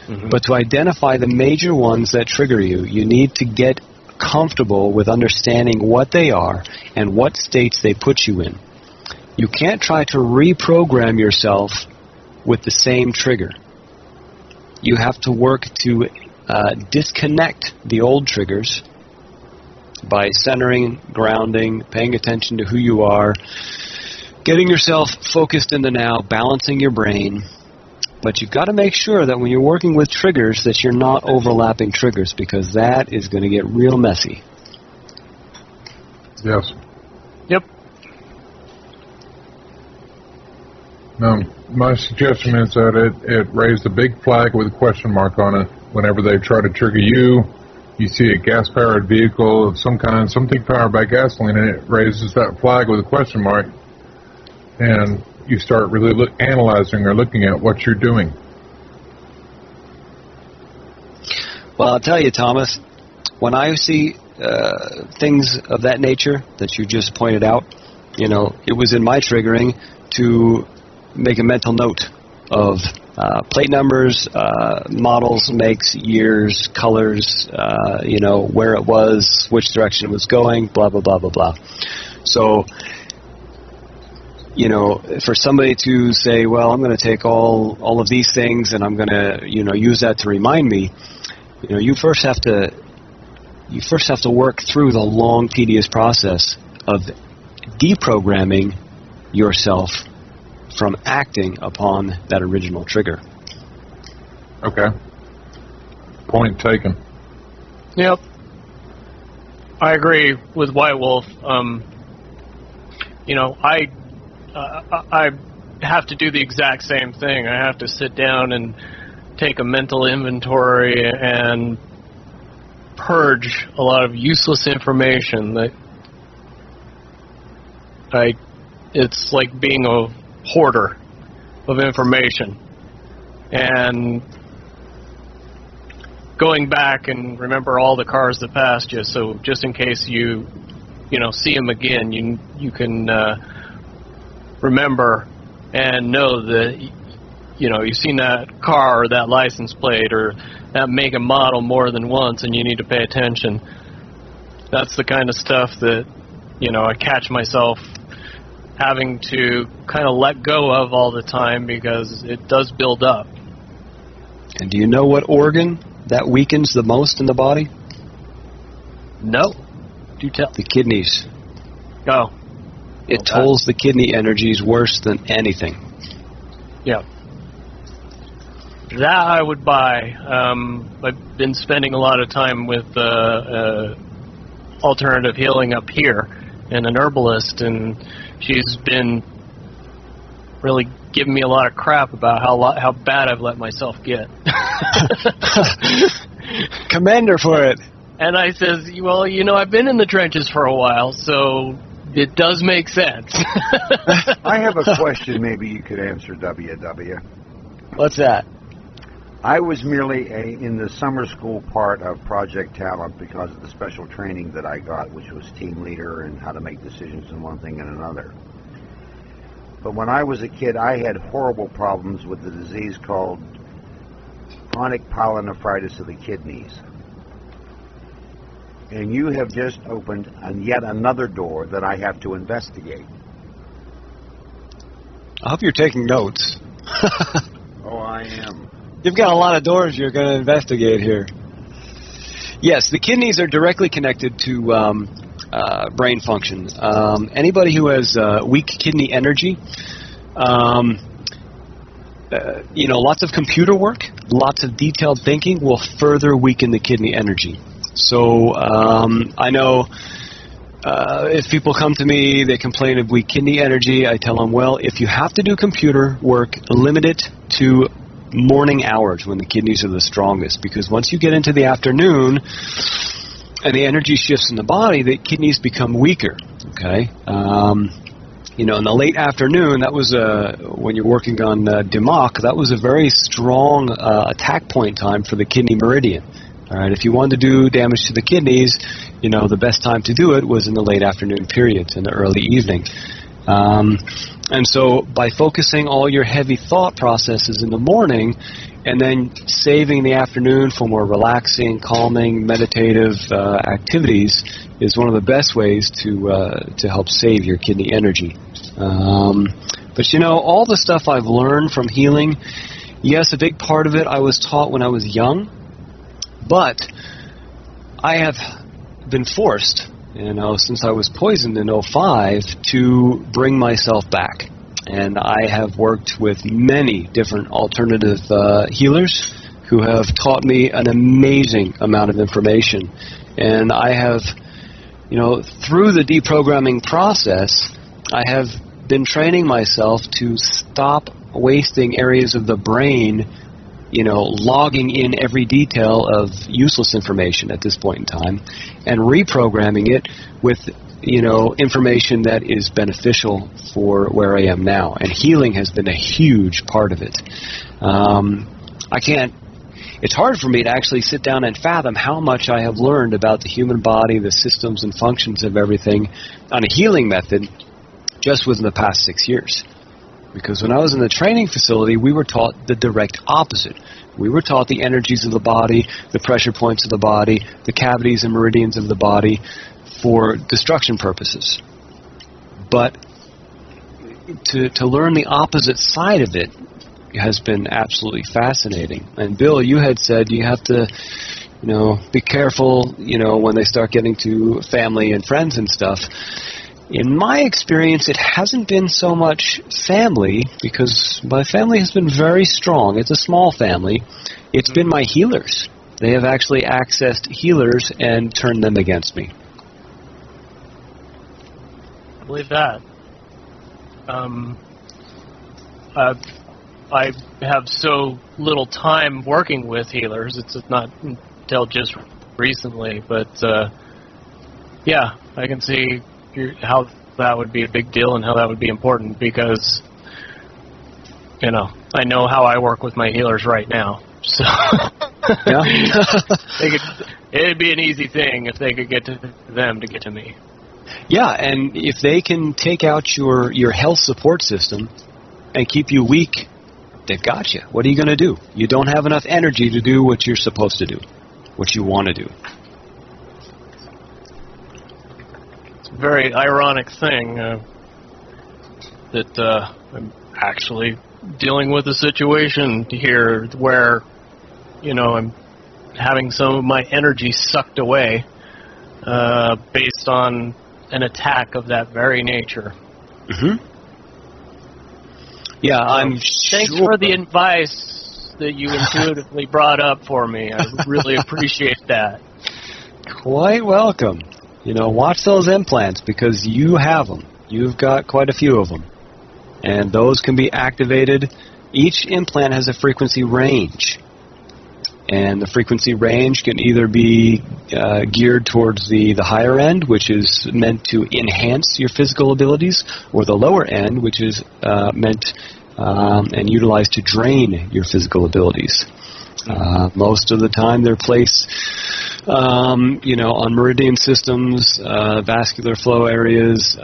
Mm-hmm. But to identify the major ones that trigger you, you need to get comfortable with understanding what they are and what states they put you in. You can't try to reprogram yourself with the same trigger. You have to work to disconnect the old triggers by centering, grounding, paying attention to who you are, getting yourself focused in the now, balancing your brain. But you've got to make sure that when you're working with triggers that you're not overlapping triggers, because that is going to get real messy. Yes. Yep. Now, my suggestion is that it raised a big flag with a question mark on it. Whenever they try to trigger you, you see a gas-powered vehicle of some kind, something powered by gasoline, and it raises that flag with a question mark. And you start really analyzing or looking at what you're doing. Well, I'll tell you, Thomas, when I see things of that nature that you just pointed out, it was in my triggering to make a mental note of plate numbers, models, makes, years, colors, where it was, which direction it was going, blah, blah, blah, blah, blah. So, for somebody to say, well, I'm going to take all of these things and I'm going to, use that to remind me, you first have to work through the long, tedious process of deprogramming yourself from acting upon that original trigger. Okay. Point taken. Yep. I agree with White Wolf. I have to do the exact same thing. I have to sit down and take a mental inventory and purge a lot of useless information that it's like being a hoarder of information and going back and remember all the cars that passed you, so just in case you see them again, you can remember and know that you've seen that car or that license plate or that make and model more than once, and you need to pay attention. That's the kind of stuff that I catch myself having to kind of let go of all the time because it does build up. And do you know what organ that weakens the most in the body? No. Do tell. The kidneys. Oh. It tolls the kidney energies worse than anything. Yeah. That I would buy. I've been spending a lot of time with alternative healing up here and an herbalist, and she's been really giving me a lot of crap about how bad I've let myself get. Commend her for it. And I says, well, I've been in the trenches for a while, so it does make sense. I have a question maybe you could answer, WW. What's that? I was merely in the summer school part of Project Talent because of the special training that I got, which was team leader and how to make decisions in one thing and another. But when I was a kid, I had horrible problems with the disease called chronic pyelonephritis of the kidneys. And you have just opened yet another door that I have to investigate. I hope you're taking notes. Oh, I am. You've got a lot of doors you're going to investigate here. Yes, the kidneys are directly connected to brain function. Anybody who has weak kidney energy, lots of computer work, lots of detailed thinking will further weaken the kidney energy. So I know if people come to me, they complain of weak kidney energy, I tell them, well, if you have to do computer work, limit it to morning hours when the kidneys are the strongest, because once you get into the afternoon and the energy shifts in the body, the kidneys become weaker, okay? In the late afternoon, that was when you're working on DMOC, that was a very strong attack point time for the kidney meridian. All right, if you wanted to do damage to the kidneys, the best time to do it was in the late afternoon periods, in the early evening. And so by focusing all your heavy thought processes in the morning and then saving the afternoon for more relaxing, calming, meditative activities is one of the best ways to help save your kidney energy. But all the stuff I've learned from healing, yes, a big part of it I was taught when I was young, but I have been forced, since I was poisoned in 2005, to bring myself back. And I have worked with many different alternative healers who have taught me an amazing amount of information. And I have, through the deprogramming process, I have been training myself to stop wasting areas of the brain, logging in every detail of useless information at this point in time, and reprogramming it with, information that is beneficial for where I am now. And healing has been a huge part of it. It's hard for me to actually sit down and fathom how much I have learned about the human body, the systems and functions of everything on a healing method just within the past 6 years. Because when I was in the training facility, we were taught the direct opposite. We were taught the energies of the body, the pressure points of the body, the cavities and meridians of the body for destruction purposes. But to learn the opposite side of it has been absolutely fascinating. And Bill, you had said you have to, be careful, when they start getting to family and friends and stuff. In my experience, it hasn't been so much family, because my family has been very strong. It's a small family. It's been my healers. They have actually accessed healers and turned them against me. I believe that. I have so little time working with healers. It's not until just recently, but yeah, I can see how that would be a big deal and how that would be important, because I know how I work with my healers right now. So it'd be an easy thing if they could get to them to get to me. Yeah, and if they can take out your health support system and keep you weak, they've got you. What are you going to do? You don't have enough energy to do what you're supposed to do, what you want to do. It's a very ironic thing that I'm actually dealing with a situation here where, I'm having some of my energy sucked away based on an attack of that very nature. Mm-hmm. Yeah, I'm Thanks for the advice that you intuitively brought up for me. I really appreciate that. Quite welcome. Watch those implants, because you have them. You've got quite a few of them. And those can be activated. Each implant has a frequency range. And the frequency range can either be geared towards the higher end, which is meant to enhance your physical abilities, or the lower end, which is meant and utilized to drain your physical abilities. Most of the time they're placed, on meridian systems, vascular flow areas,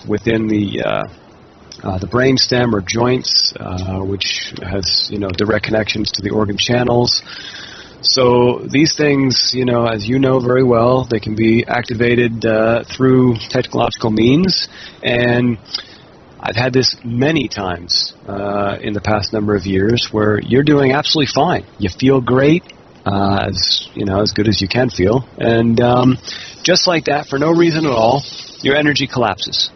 within the brain stem or joints, which has, direct connections to the organ channels. So these things, as you know very well, they can be activated through technological means. And I've had this many times in the past number of years where you're doing absolutely fine. You feel great, as good as you can feel, and just like that, for no reason at all, your energy collapses.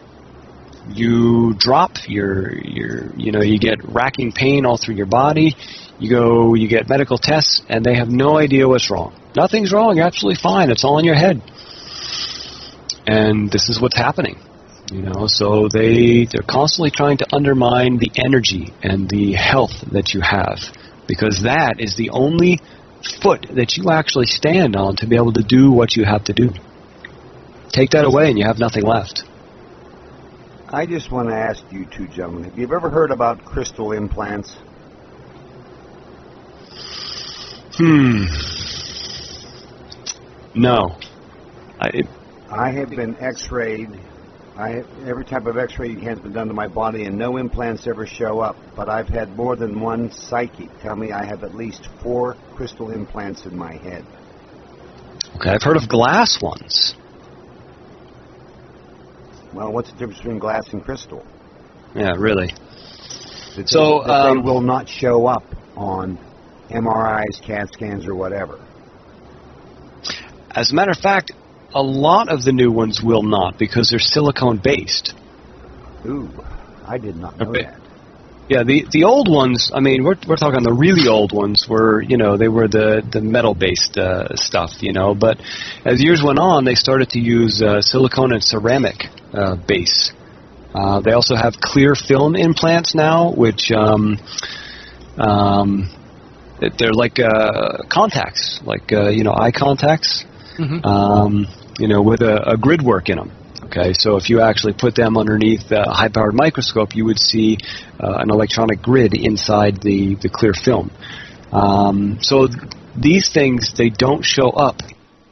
You drop. You get racking pain all through your body. You get medical tests, and they have no idea what's wrong. Nothing's wrong. You're absolutely fine. It's all in your head. And this is what's happening. So they're constantly trying to undermine the energy and the health that you have, because that is the only foot that you actually stand on to be able to do what you have to do. Take that away and you have nothing left. I just want to ask you two gentlemen, have you ever heard about crystal implants? No. I have been x-rayed. Every type of x-ray has been done to my body, and no implants ever show up. But I've had more than one psychic tell me I have at least 4 crystal implants in my head. Okay, I've heard of glass ones. Well, what's the difference between glass and crystal? Yeah, really. They will not show up on MRIs, CAT scans, or whatever. As a matter of fact, a lot of the new ones will not, because they're silicone-based. Ooh, I did not know that. Yeah, the old ones, I mean, we're talking the really old ones were, they were the metal-based stuff, but as years went on, they started to use silicone and ceramic base. They also have clear film implants now, which they're like contacts, like, eye contacts. Mm-hmm. With a grid work in them. Okay, so if you actually put them underneath a high-powered microscope, you would see an electronic grid inside the clear film. So these things, they don't show up,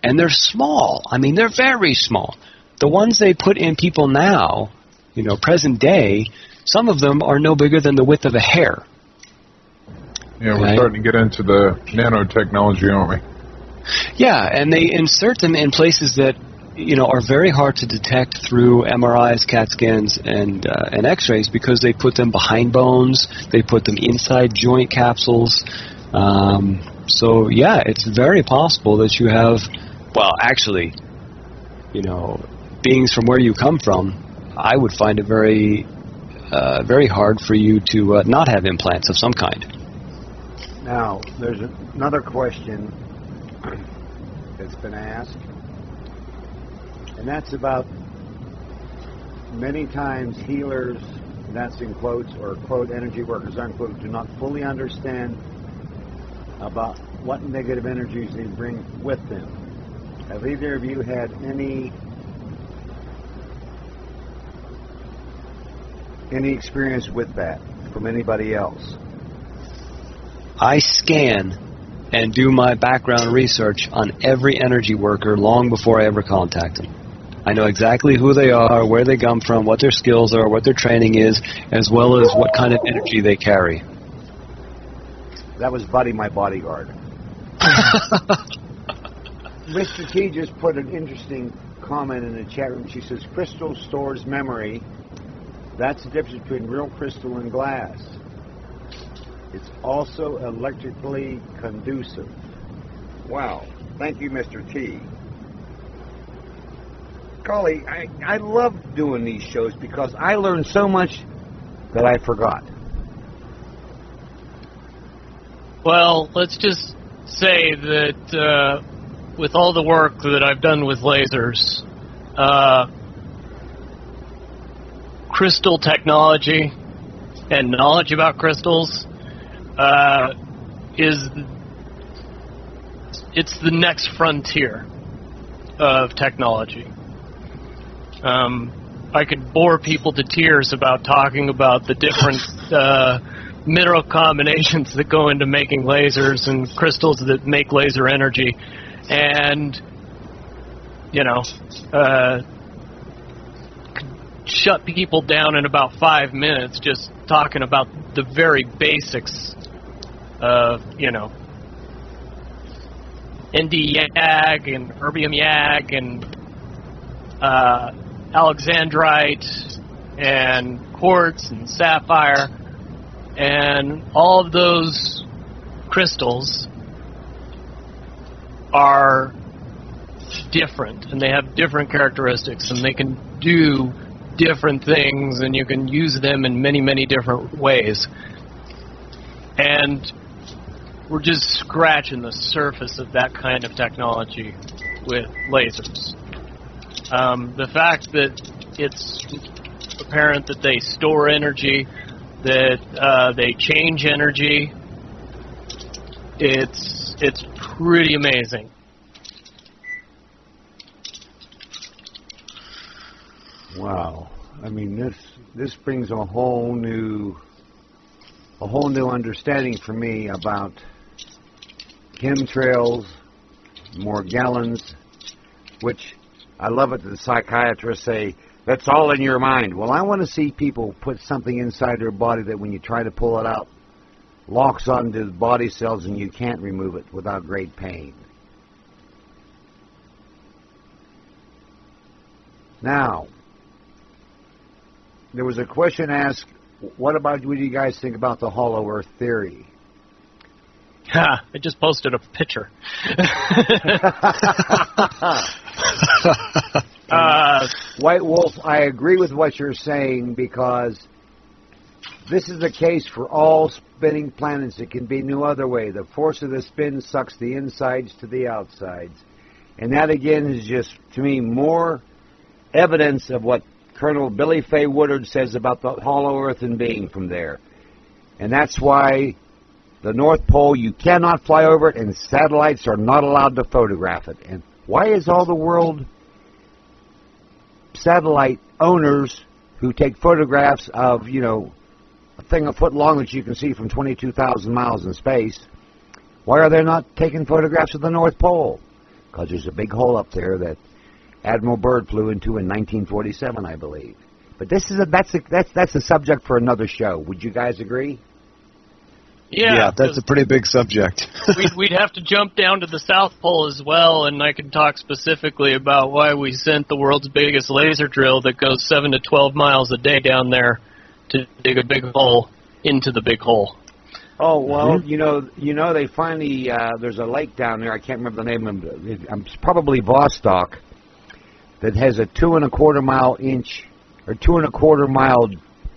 and they're small. I mean, they're very small. The ones they put in people now, present day, some of them are no bigger than the width of a hair. Yeah, we're starting to get into the nanotechnology, aren't we? Yeah, and they insert them in places that are very hard to detect through MRIs, CAT scans, and X-rays, because they put them behind bones, they put them inside joint capsules. So yeah, it's very possible that you have, well, actually, beings from where you come from, I would find it very, very hard for you to not have implants of some kind. Now, there's another question that's been asked, and that's about many times healers, and that's in quotes, or quote energy workers unquote, do not fully understand about what negative energies they bring with them. Have either of you had any experience with that from anybody else? I scan and do my background research on every energy worker long before I ever contact them. I know exactly who they are, where they come from, what their skills are, what their training is, as well as what kind of energy they carry. That was Buddy, my bodyguard. Mr. T just put an interesting comment in the chat room. She says, crystal stores memory. That's the difference between real crystal and glass. It's also electrically conducive. Wow. Thank you, Mr. T. Golly, I love doing these shows because I learned so much that I forgot. Well, let's just say that with all the work that I've done with lasers, crystal technology and knowledge about crystals it's the next frontier of technology. I could bore people to tears about talking about the different mineral combinations that go into making lasers and crystals that make laser energy, and shut people down in about 5 minutes just talking about the very basics of, ND-YAG and erbium-YAG and alexandrite and quartz and sapphire, and all of those crystals are different, and they have different characteristics, and they can do different things, and you can use them in many, many different ways. And we're just scratching the surface of that kind of technology with lasers. The fact that it's apparent that they store energy, that they change energy, it's pretty amazing. Wow. I mean, this brings a whole new understanding for me about chemtrails, Morgellons, which I love it that the psychiatrists say, that's all in your mind. Well, I want to see people put something inside their body that when you try to pull it out, locks onto the body cells and you can't remove it without great pain. Now, there was a question asked, what do you guys think about the hollow earth theory? Ha! I just posted a picture. White Wolf, I agree with what you're saying, because this is the case for all spinning planets. It can be no other way. The force of the spin sucks the insides to the outsides. And that, again, is just, to me, more evidence of what Colonel Billy Fay Woodard says about the hollow earth and being from there. And that's why the North Pole, you cannot fly over it, and satellites are not allowed to photograph it. And why is all the world satellite owners who take photographs of, you know, a thing a foot long that you can see from 22,000 miles in space, why are they not taking photographs of the North Pole? Because there's a big hole up there that Admiral Byrd flew into in 1947, I believe. But that's a subject for another show. Would you guys agree? Yeah, that's a pretty big subject. we'd have to jump down to the South Pole as well, and I can talk specifically about why we sent the world's biggest laser drill that goes 7 to 12 miles a day down there to dig a big hole into the big hole. Oh, well, you know, they finally, there's a lake down there, I can't remember the name of it, it's probably Vostok, that has a 2¼ mile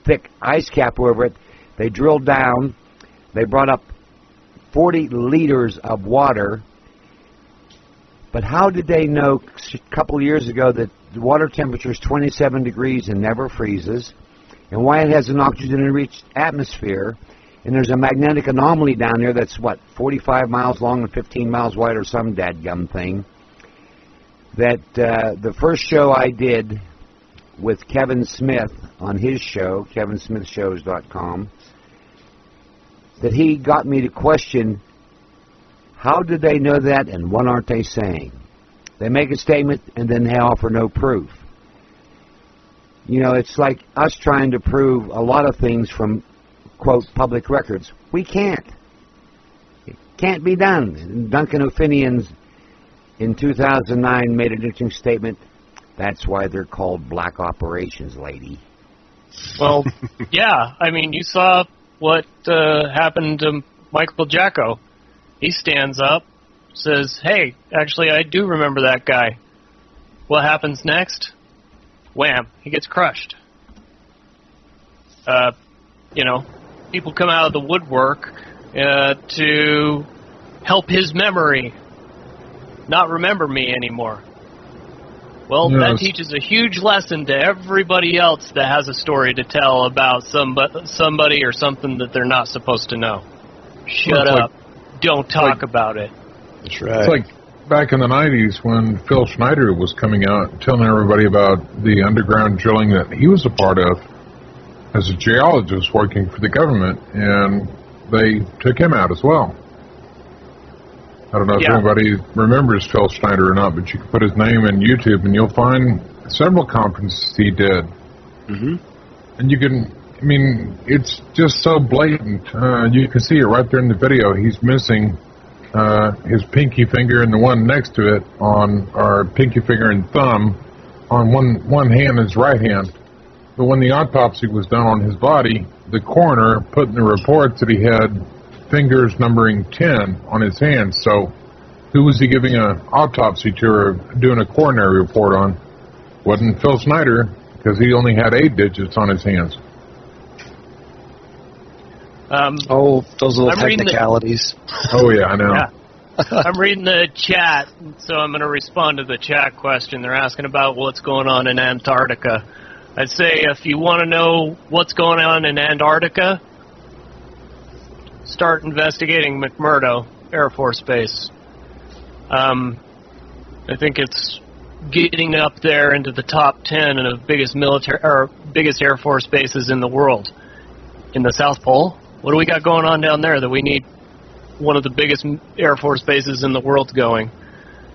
thick ice cap over it. They drilled down. They brought up 40 liters of water. But how did they know a couple of years ago that the water temperature is 27 degrees and never freezes? And why it has an oxygen-enriched atmosphere? And there's a magnetic anomaly down there that's, 45 miles long and 15 miles wide or some dadgum thing. That the first show I did with Kevin Smith on his show, kevinsmithshows.com, that he got me to question, how did they know that and what aren't they saying? They make a statement and then they offer no proof. You know, it's like us trying to prove a lot of things from, quote, public records. We can't. It can't be done. And Duncan O'Finian's in 2009 made an interesting statement. That's why they're called black operations, lady. Well, yeah. I mean, you saw what happened to Michael Jacko. He stands up, says, hey, actually, I do remember that guy. What happens next? Wham, he gets crushed. You know, people come out of the woodwork to help his memory not remember me anymore. Well, Yes. that teaches a huge lesson to everybody else that has a story to tell about somebody or something that they're not supposed to know. Shut up. Don't talk about it. That's right. It's like back in the 90s when Phil Schneider was coming out telling everybody about the underground drilling that he was a part of as a geologist working for the government, and they took him out as well. I don't know if anybody remembers Phil Schneider or not, but you can put his name in YouTube and you'll find several conferences he did. Mm-hmm. And you can, I mean, it's just so blatant. You can see it right there in the video. He's missing his pinky finger and the one next to it on our pinky finger and thumb on one hand, his right hand. But when the autopsy was done on his body, the coroner put in the report that he had fingers numbering 10 on his hands. So who was he giving an autopsy to or doing a coronary report on? Wasn't Phil Snyder, because he only had 8 digits on his hands. Those little technicalities. Oh, yeah, I know. Yeah. I'm reading the chat, so I'm going to respond to the chat question. They're asking about what's going on in Antarctica. I'd say if you want to know what's going on in Antarctica, start investigating McMurdo Air Force Base. I think it's getting up there into the top 10 of biggest biggest Air Force bases in the world. In the South Pole, what do we got going on down there that we need one of the biggest Air Force bases in the world going?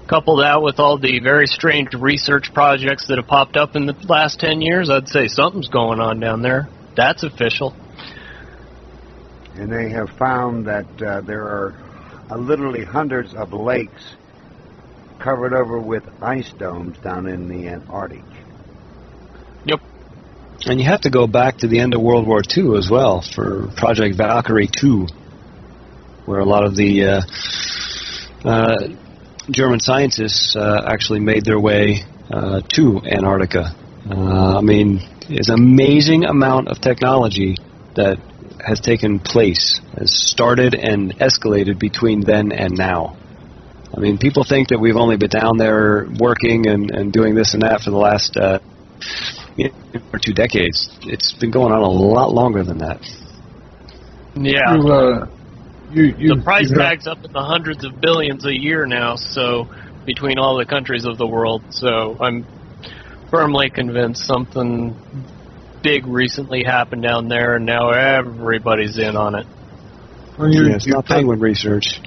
Couple that with all the very strange research projects that have popped up in the last 10 years, I'd say something's going on down there. That's official. And they have found that there are literally hundreds of lakes covered over with ice domes down in the Antarctic. Yep. And you have to go back to the end of World War II as well for Project Valkyrie 2, where a lot of the German scientists actually made their way to Antarctica. I mean, it's an amazing amount of technology that has taken place, has started and escalated between then and now. I mean, people think that we've only been down there working and doing this and that for the last 2 decades. It's been going on a lot longer than that. Yeah. The price tag's up in the hundreds of billions a year now, so between all the countries of the world. So I'm firmly convinced something big recently happened down there, and now everybody's in on it. Well, it's not penguin research.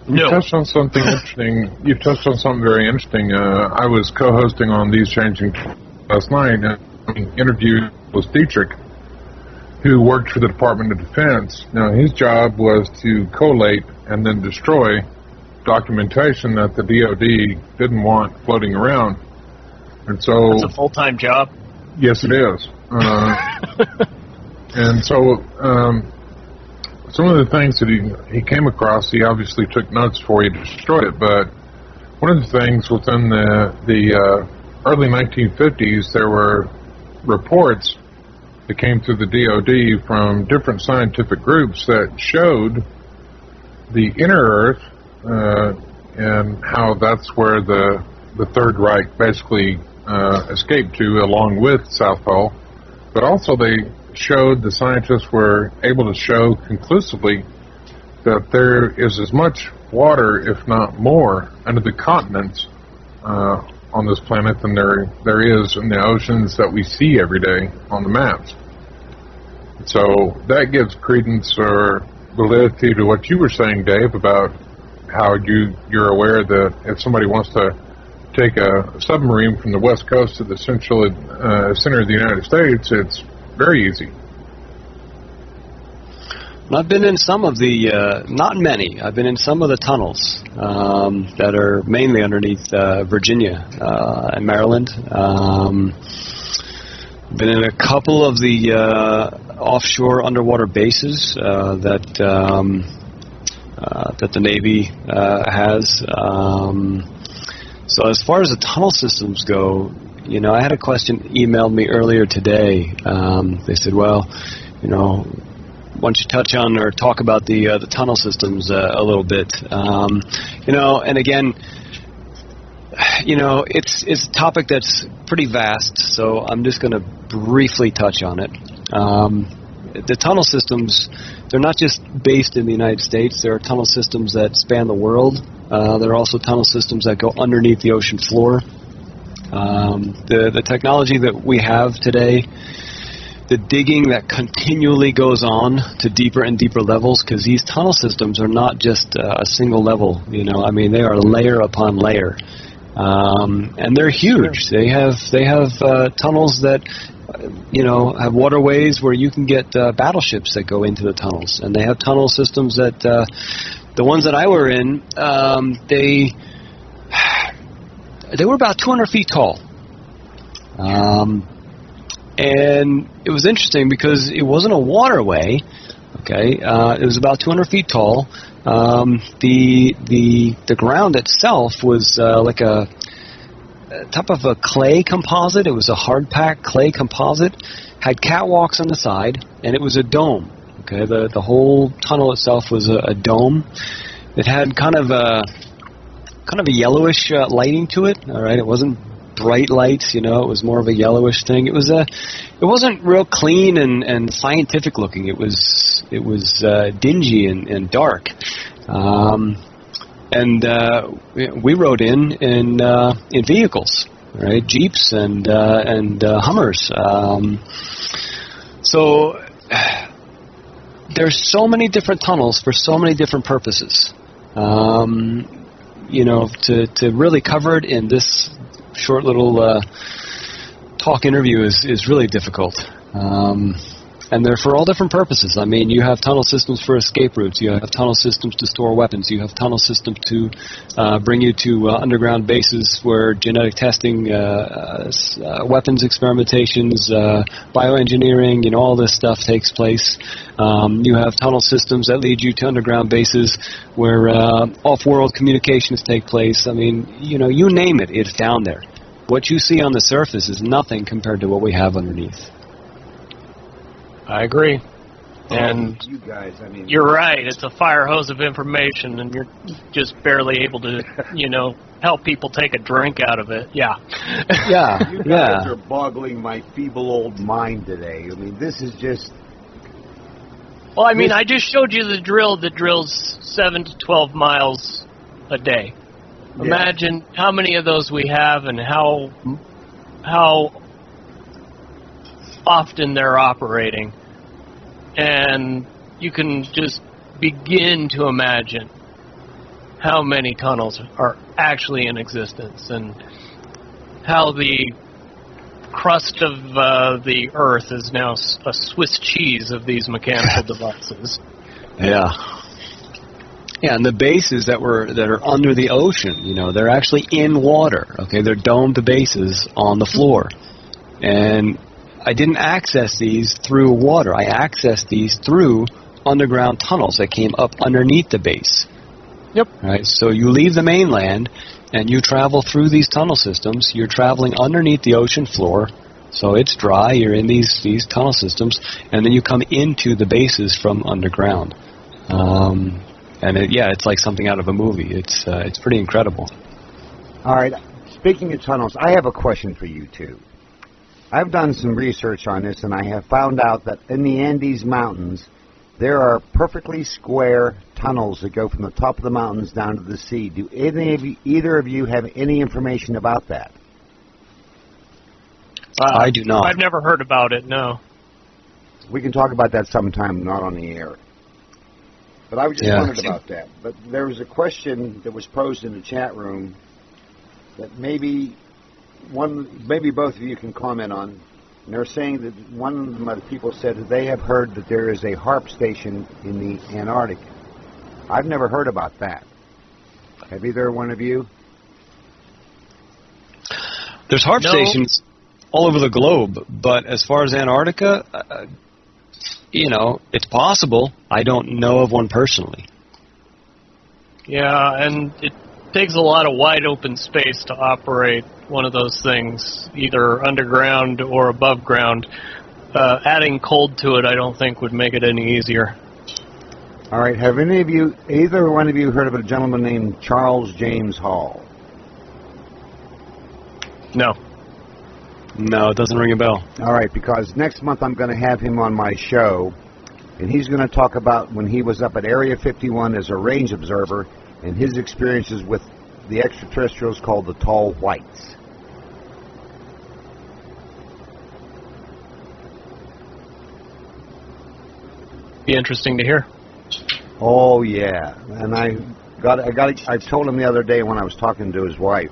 You touched on something interesting. You touched on something very interesting. I was co-hosting on These Changing last night, and interviewed was Dietrich, who worked for the Department of Defense. Now, his job was to collate and then destroy documentation that the DoD didn't want floating around. And so, that's a full-time job? Yes, it is. And so, some of the things that he came across, he obviously took notes before he destroyed it, but one of the things within the early 1950s, there were reports that came through the DoD from different scientific groups that showed the inner Earth and how that's where the Third Reich basically escaped to, along with South Pole. But also they showed, the scientists were able to show conclusively that there is as much water, if not more, under the continents on this planet than there is in the oceans that we see every day on the maps. So that gives credence or validity to what you were saying, Dave, about how you're aware that if somebody wants to take a submarine from the west coast to the central center of the United States, it's very easy. I've been in some of the, not many, I've been in some of the tunnels that are mainly underneath Virginia and Maryland. Been in a couple of the offshore underwater bases that the Navy has. So as far as the tunnel systems go, I had a question emailed me earlier today. They said, well, why don't you touch on or talk about the tunnel systems a little bit? And again, it's a topic that's pretty vast, so I'm just going to briefly touch on it. The tunnel systems, they're not just based in the United States. There are tunnel systems that span the world. There are also tunnel systems that go underneath the ocean floor. The technology that we have today, the digging that continually goes on to deeper and deeper levels, because these tunnel systems are not just a single level. They are layer upon layer. And they're huge. They have tunnels that have waterways where you can get battleships that go into the tunnels, and they have tunnel systems that the ones that I were in, they were about 200 feet tall. And it was interesting because it wasn't a waterway. Okay, it was about 200 feet tall. The ground itself was like a type of a clay composite. It was a hard packed clay composite. Had catwalks on the side, and it was a dome. Okay, the whole tunnel itself was a dome. It had kind of a yellowish lighting to it. All right, it wasn't bright lights, it was more of a yellowish thing. It wasn't real clean and scientific looking. It was dingy and dark. We rode in vehicles, right? Jeeps and Hummers. So there's so many different tunnels for so many different purposes. To really cover it in this short little talk interview is really difficult. And they're for all different purposes. I mean, you have tunnel systems for escape routes. You have tunnel systems to store weapons. You have tunnel systems to bring you to underground bases where genetic testing, weapons experimentations, bioengineering, all this stuff takes place. You have tunnel systems that lead you to underground bases where off-world communications take place. I mean, you name it, it's down there. What you see on the surface is nothing compared to what we have underneath. I agree. And you guys, you're right. It's a fire hose of information, and you're just barely able to, help people take a drink out of it. Yeah. Yeah. You guys are boggling my feeble old mind today. I mean, this is just... Well, I just showed you the drill that drills 7 to 12 miles a day. Yeah. Imagine how many of those we have and how often they're operating. And you can just begin to imagine how many tunnels are actually in existence and how the crust of the Earth is now a Swiss cheese of these mechanical devices. Yeah. Yeah, and the bases that are under the ocean, they're actually in water. Okay, they're domed bases on the floor. And I didn't access these through water. I accessed these through underground tunnels that came up underneath the base. Yep. Right. So you leave the mainland and you travel through these tunnel systems. You're traveling underneath the ocean floor, so it's dry. You're in these tunnel systems, and then you come into the bases from underground. It's like something out of a movie. It's pretty incredible. All right. Speaking of tunnels, I have a question for you two. I've done some research on this, and I have found out that in the Andes Mountains, there are perfectly square tunnels that go from the top of the mountains down to the sea. Do either of you have any information about that? I do not. I've never heard about it, no. We can talk about that sometime, not on the air. But I just wondered about that. But there was a question that was posed in the chat room that maybe both of you can comment on. And they're saying that one of the people said that they have heard that there is a HARP station in the Antarctic. I've never heard about that. Have either one of you? There's HARP stations all over the globe, but as far as Antarctica, it's possible. I don't know of one personally. Yeah, and it takes a lot of wide open space to operate one of those things, either underground or above ground. Adding cold to it, I don't think, would make it any easier. All right. Have either one of you heard of a gentleman named Charles James Hall? No. No, it doesn't ring a bell. All right, because next month I'm going to have him on my show, and he's going to talk about when he was up at Area 51 as a range observer and his experiences with the extraterrestrials called the Tall Whites. Be interesting to hear. Oh yeah, and I told him the other day when I was talking to his wife,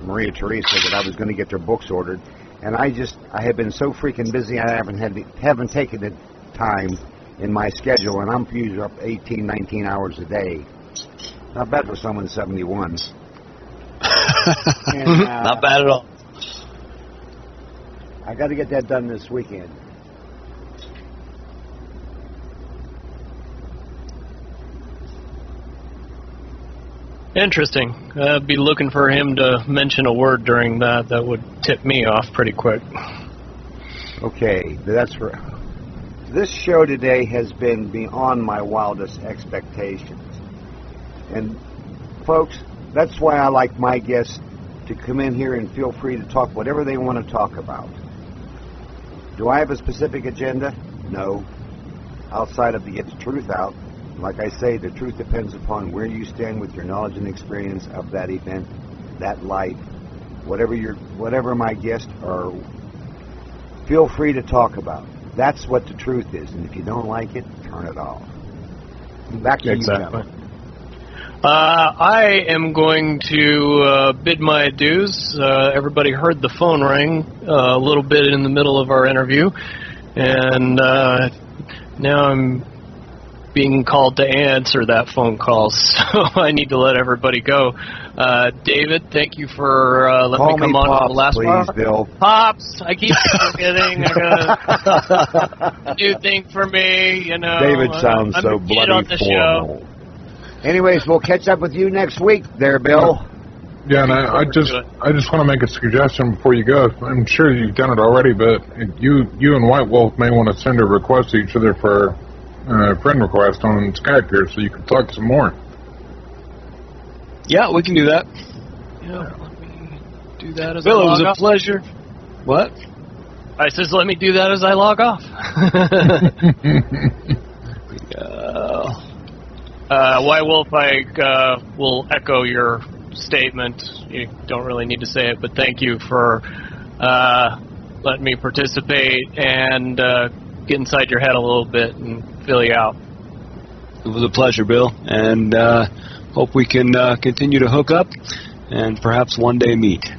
Maria Teresa, that I was going to get their books ordered, and I have been so freaking busy I haven't taken the time in my schedule, and I'm usually up 18, 19 hours a day. Not bad for someone 71. Not bad at all. I got to get that done this weekend. Interesting. I'd be looking for him to mention a word during that. That would tip me off pretty quick. Okay, that's for... This show today has been beyond my wildest expectations. And, folks, that's why I like my guests to come in here and feel free to talk whatever they want to talk about. Do I have a specific agenda? No. Outside of to get the truth out. Like I say, the truth depends upon where you stand with your knowledge and experience of that event, that life, whatever my guests are. Feel free to talk about. That's what the truth is, and if you don't like it, turn it off. Back to you, gentlemen. I am going to bid my adieus. Everybody heard the phone ring a little bit in the middle of our interview, and now I'm being called to answer that phone call, so I need to let everybody go. David, thank you for letting me come on Pops, for the last please, Bill. Pops, I keep forgetting. A new thing for me, you know. David sounds so bloody formal. Anyways, we'll catch up with you next week there, Bill. Yeah, and I just want to make a suggestion before you go. I'm sure you've done it already, but you and White Wolf may want to send a request to each other for friend request on Skype here so you can talk some more. Yeah, we can do that. Yeah, let me do that as Bill, I log it was off. a pleasure. What? I says let me do that as I log off. White Wolf, I will echo your statement. You don't really need to say it, but thank you for letting me participate and get inside your head a little bit and fill you out. It was a pleasure, Bill, and hope we can continue to hook up and perhaps one day meet.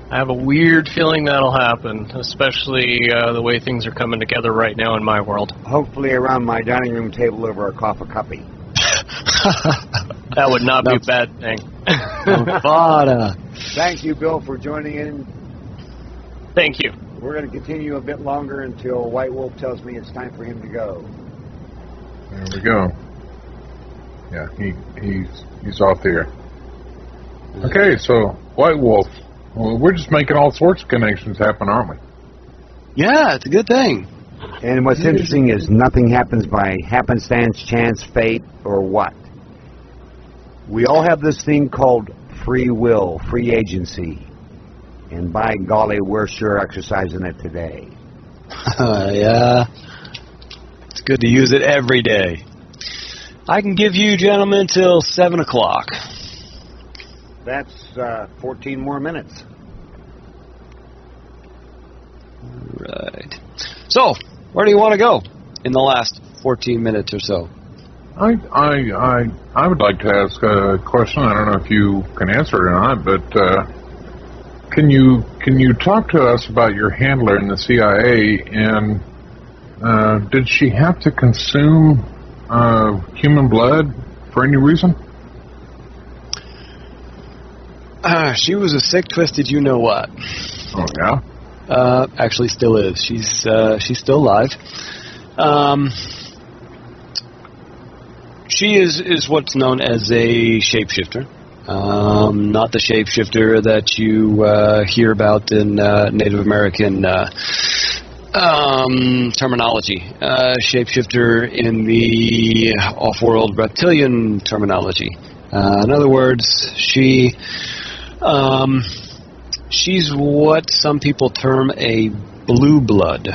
I have a weird feeling that'll happen, especially the way things are coming together right now in my world. Hopefully around my dining room table over a cup of coffee. That would not be a bad thing. Thank you, Bill, for joining in. Thank you. We're going to continue a bit longer until White Wolf tells me it's time for him to go. There we go. Yeah, he's off there. Okay, so White Wolf. Well, we're just making all sorts of connections happen, aren't we? Yeah, it's a good thing. And what's interesting is nothing happens by happenstance, chance, fate, or what. We all have this thing called free will, free agency. And by golly, we're sure exercising it today. Yeah. It's good to use it every day. I can give you gentlemen till 7 o'clock. That's 14 more minutes. Right. So, where do you want to go in the last 14 minutes or so? I would like to ask a question. I don't know if you can answer it or not, but can you talk to us about your handler in the CIA, and did she have to consume human blood for any reason? She was a sick, twisted, you know what. Oh yeah. Actually, still is. She's still alive. She is what's known as a shapeshifter. Not the shapeshifter that you hear about in Native American terminology. Shapeshifter in the off-world reptilian terminology. In other words, she's what some people term a blue blood.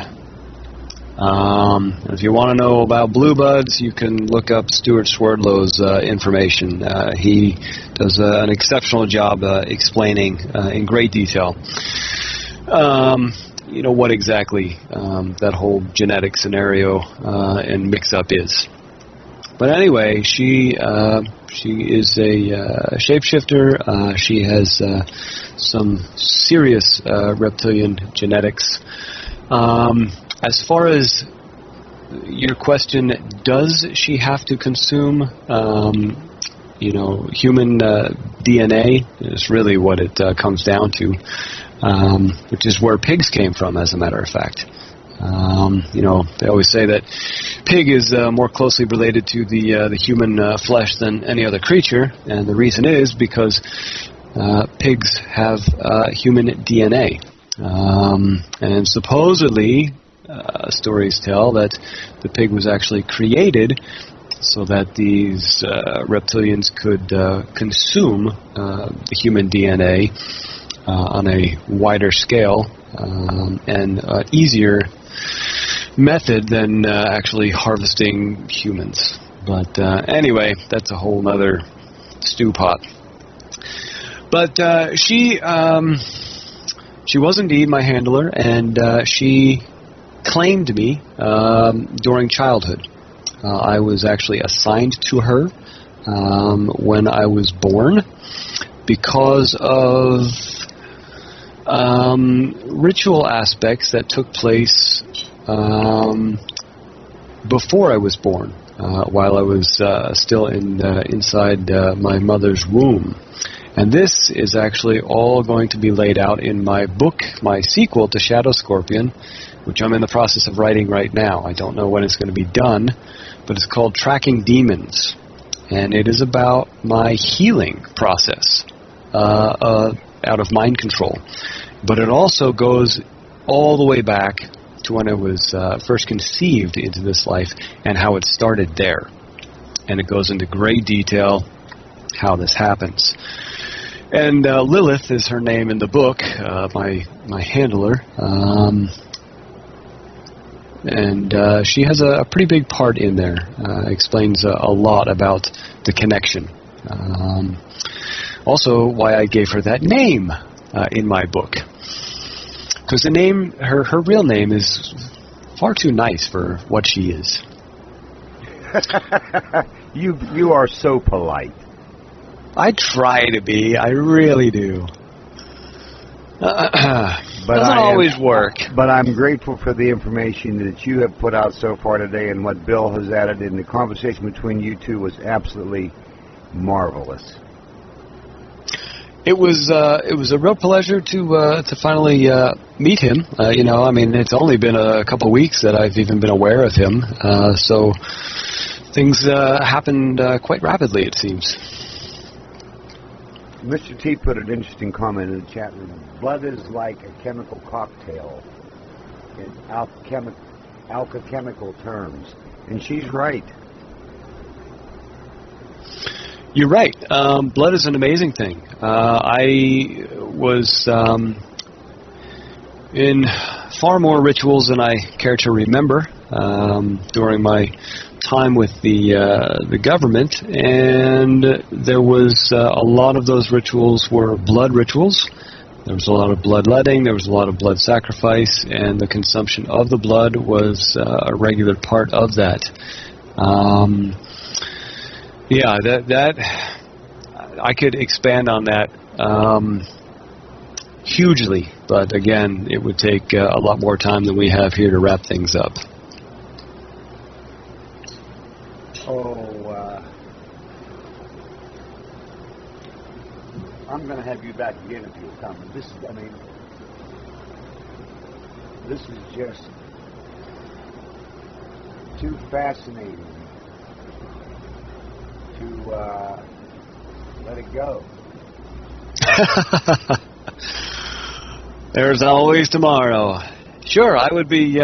If you want to know about blue bloods, you can look up Stuart Swerdlow's information. He does an exceptional job explaining in great detail what exactly that whole genetic scenario and mix-up is. But anyway, she is a shapeshifter. She has some serious reptilian genetics. As far as your question, does she have to consume human DNA is really what it comes down to, which is where pigs came from, as a matter of fact. They always say that pig is more closely related to the human flesh than any other creature, and the reason is because pigs have human DNA. And supposedly, stories tell that the pig was actually created so that these reptilians could consume the human DNA on a wider scale and easier method than actually harvesting humans. But anyway, that's a whole other stew pot. But she was indeed my handler, and she claimed me during childhood. I was actually assigned to her when I was born because of ritual aspects that took place before I was born, while I was still inside my mother's womb. And this is actually all going to be laid out in my book, my sequel to Shadow Scorpion, which I'm in the process of writing right now. I don't know when it's going to be done, but it's called Tracking Demons. And it is about my healing process out of mind control. But it also goes all the way back to when I was first conceived into this life and how it started there. And it goes into great detail how this happens. And Lilith is her name in the book, my handler. And she has a pretty big part in there. Explains a lot about the connection. Also, why I gave her that name in my book. Because the name, her real name is far too nice for what she is. You are so polite. I try to be. I really do. Doesn't always work. But I'm grateful for the information that you have put out so far today, and what Bill has added in the conversation between you two was absolutely marvelous. It was a real pleasure to finally meet him. It's only been a couple of weeks that I've even been aware of him, so things happened quite rapidly, it seems. Mr. T put an interesting comment in the chat room. Blood is like a chemical cocktail in alchemical terms. And she's right. You're right. Blood is an amazing thing. I was in far more rituals than I care to remember during my time with the government, and there was a lot of those rituals were blood rituals. There was a lot of bloodletting, there was a lot of blood sacrifice, and the consumption of the blood was a regular part of that. That I could expand on that hugely, but again, it would take a lot more time than we have here to wrap things up. I'm going to have you back again if you'll come. This is just too fascinating to let it go. There's always tomorrow. Sure, I would be.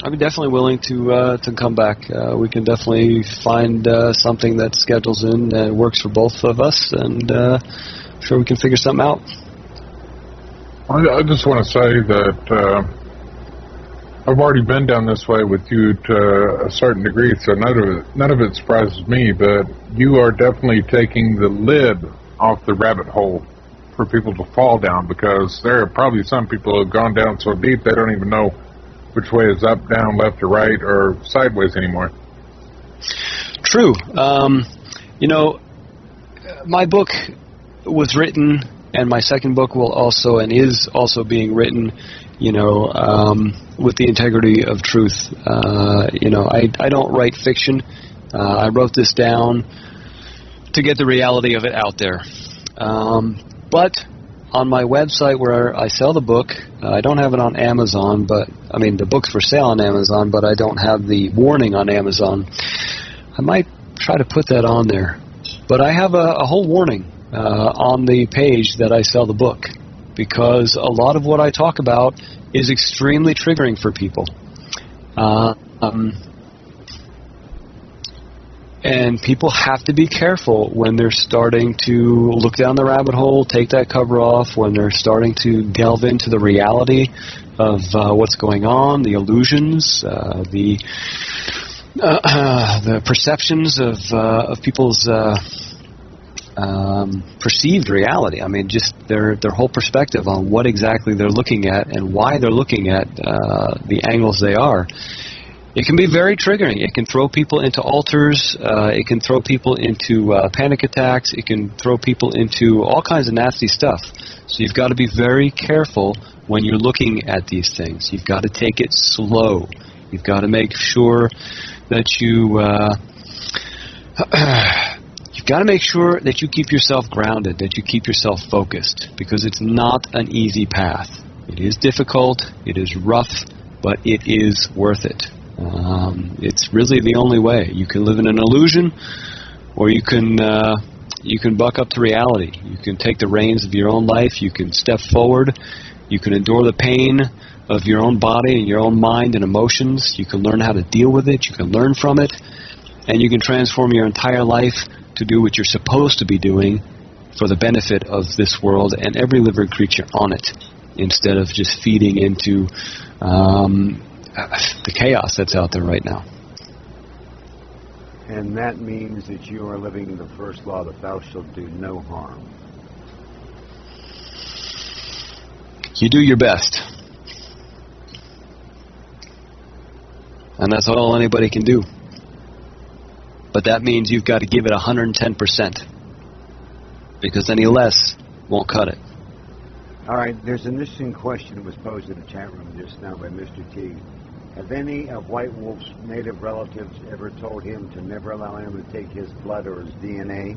I'd be definitely willing to come back. We can definitely find something that schedules in and works for both of us, and I'm sure we can figure something out. I just want to say that I've already been down this way with you to a certain degree, so none of it surprises me, but you are definitely taking the lid off the rabbit hole for people to fall down, because there are probably some people who have gone down so deep they don't even know which way is up, down, left, or right, or sideways anymore. True. My book was written, and my second book will also, and is also being written, with the integrity of truth. I don't write fiction I wrote this down to get the reality of it out there. But on my website where I sell the book, I don't have it on Amazon, but I mean the book's for sale on Amazon, but I don't have the warning on Amazon. I might try to put that on there. But I have a whole warning on the page that I sell the book, because a lot of what I talk about is extremely triggering for people. And people have to be careful when they're starting to look down the rabbit hole, take that cover off, when they're starting to delve into the reality of what's going on, the illusions, the perceptions of people's perceived reality. I mean, just their whole perspective on what exactly they're looking at and why they're looking at the angles they are. It can be very triggering. It can throw people into altars. It can throw people into panic attacks. It can throw people into all kinds of nasty stuff. So you've got to be very careful when you're looking at these things. You've got to take it slow. You've got to make sure that you've got to make sure that you keep yourself grounded, that you keep yourself focused, because it's not an easy path. It is difficult. It is rough, but it is worth it. It's really the only way. You can live in an illusion, or you can buck up to reality. You can take the reins of your own life. You can step forward. You can endure the pain of your own body and your own mind and emotions. You can learn how to deal with it. You can learn from it. And you can transform your entire life to do what you're supposed to be doing for the benefit of this world and every living creature on it, instead of just feeding into the chaos that's out there right now. And that means that you are living the first law, that thou shalt do no harm. You do your best. And that's all anybody can do. But that means you've got to give it 110%, because any less won't cut it. All right, there's an interesting question that was posed in the chat room just now by Mr. T. Have any of White Wolf's native relatives ever told him to never allow him to take his blood or his DNA?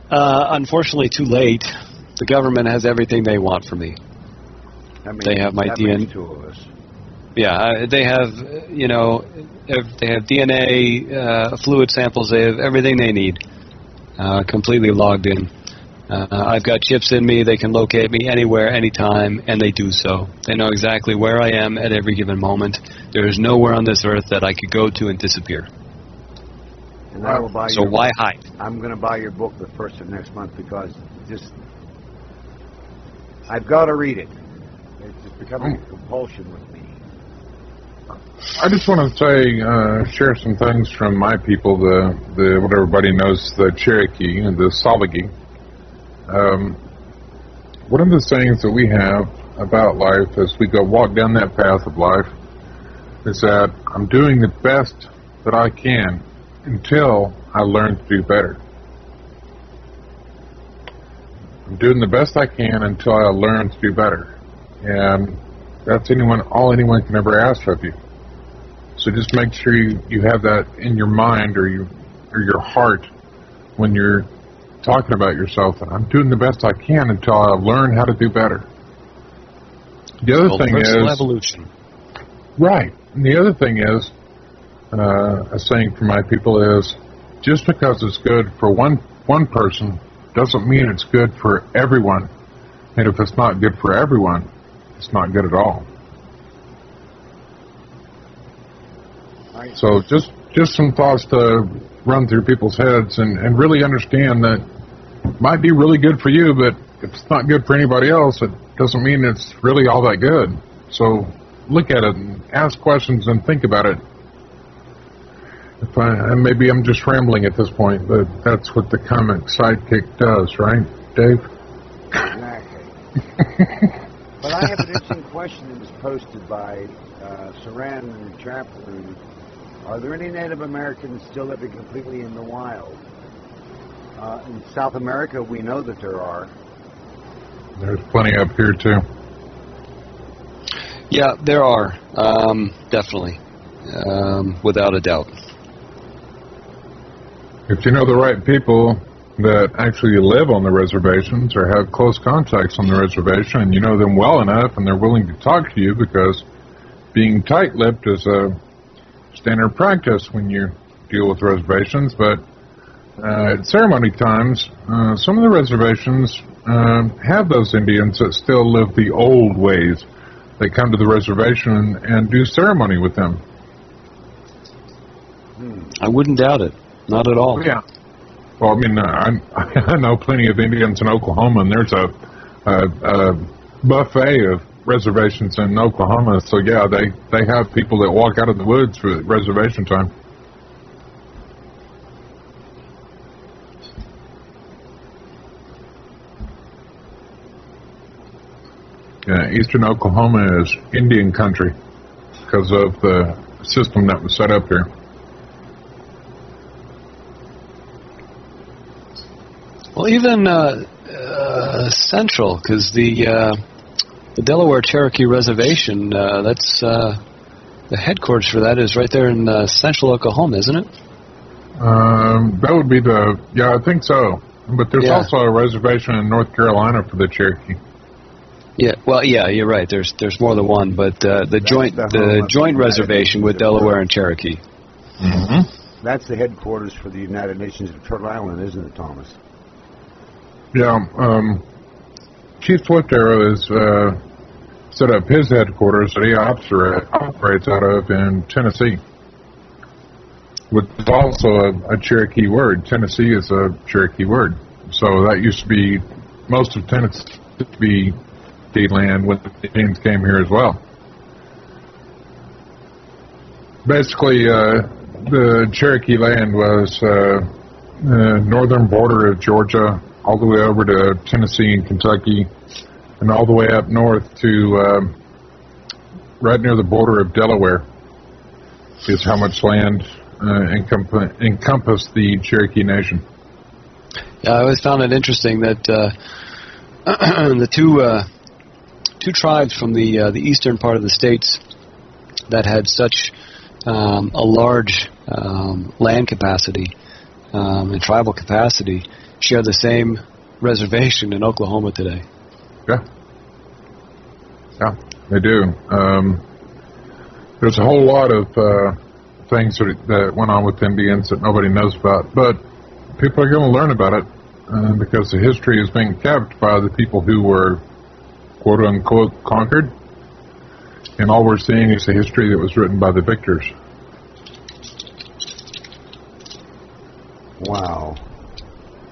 Unfortunately, too late. The government has everything they want from me. They have my DNA. Two of us. Yeah, they have, they have DNA, fluid samples. They have everything they need, completely logged in. I've got chips in me. They can locate me anywhere, anytime, and they do so. They know exactly where I am at every given moment. There is nowhere on this earth that I could go to and disappear. And I will buy so your why book. hide? I'm going to buy your book the first of next month, because I've got to read it. It's becoming a compulsion with me. I just want to say, share some things from my people, the what everybody knows, the Cherokee and the Salagi. One of the sayings that we have about life as we walk down that path of life is that I'm doing the best that I can until I learn to do better. I'm doing the best I can until I learn to do better. And that's all anyone can ever ask of you. So just make sure you have that in your mind or your heart when you're talking about yourself. I'm doing the best I can until I learn how to do better. The other thing is personal evolution. Right. And the other thing is, a saying for my people is, just because it's good for one person doesn't mean it's good for everyone. And if it's not good for everyone, it's not good at all. So just some thoughts to run through people's heads and really understand that it might be really good for you, but if it's not good for anybody else, it doesn't mean it's really all that good. So look at it and ask questions and think about it. And maybe I'm just rambling at this point, but that's what the comic sidekick does, right, Dave? Exactly. But I have an interesting question that was posted by Saran in the chat room. Are there any Native Americans still living completely in the wild? In South America, we know that there are. There's plenty up here, too. Yeah, there are, definitely, without a doubt. If you know the right people that actually live on the reservations or have close contacts on the reservation, and you know them well enough and they're willing to talk to you, because being tight-lipped is a standard practice when you deal with reservations, but at ceremony times, some of the reservations have those Indians that still live the old ways. They come to the reservation and do ceremony with them. I wouldn't doubt it. Not at all. Yeah. Well, I mean, I know plenty of Indians in Oklahoma, and there's a buffet of reservations in Oklahoma. So, yeah, they have people that walk out of the woods for reservation time. Yeah, eastern Oklahoma is Indian country because of the system that was set up here. Well, even central, because the Delaware Cherokee Reservation, that's the headquarters for that is right there in central Oklahoma, isn't it? That would be I think so. But there's also a reservation in North Carolina for the Cherokee. Yeah, well, yeah, you're right. There's more than one, but the joint reservation with Delaware and Cherokee. Mm-hmm. That's the headquarters for the United Nations of Turtle Island, isn't it, Thomas? Yeah, Chief Swift Arrow has set up his headquarters that he operates out of in Tennessee, which is also a Cherokee word. Tennessee is a Cherokee word. So that used to be, most of Tennessee to be the land when the Indians came here as well. Basically, the Cherokee land was the northern border of Georgia, all the way over to Tennessee and Kentucky, and all the way up north to right near the border of Delaware is how much land encompassed the Cherokee Nation. Yeah, I always found it interesting that the two tribes from the eastern part of the states that had such a large land capacity and tribal capacity share the same reservation in Oklahoma today. Yeah, they do. There's a whole lot of things that went on with Indians that nobody knows about, but people are going to learn about it because the history is being kept by the people who were quote-unquote conquered, and all we're seeing is the history that was written by the victors. Wow.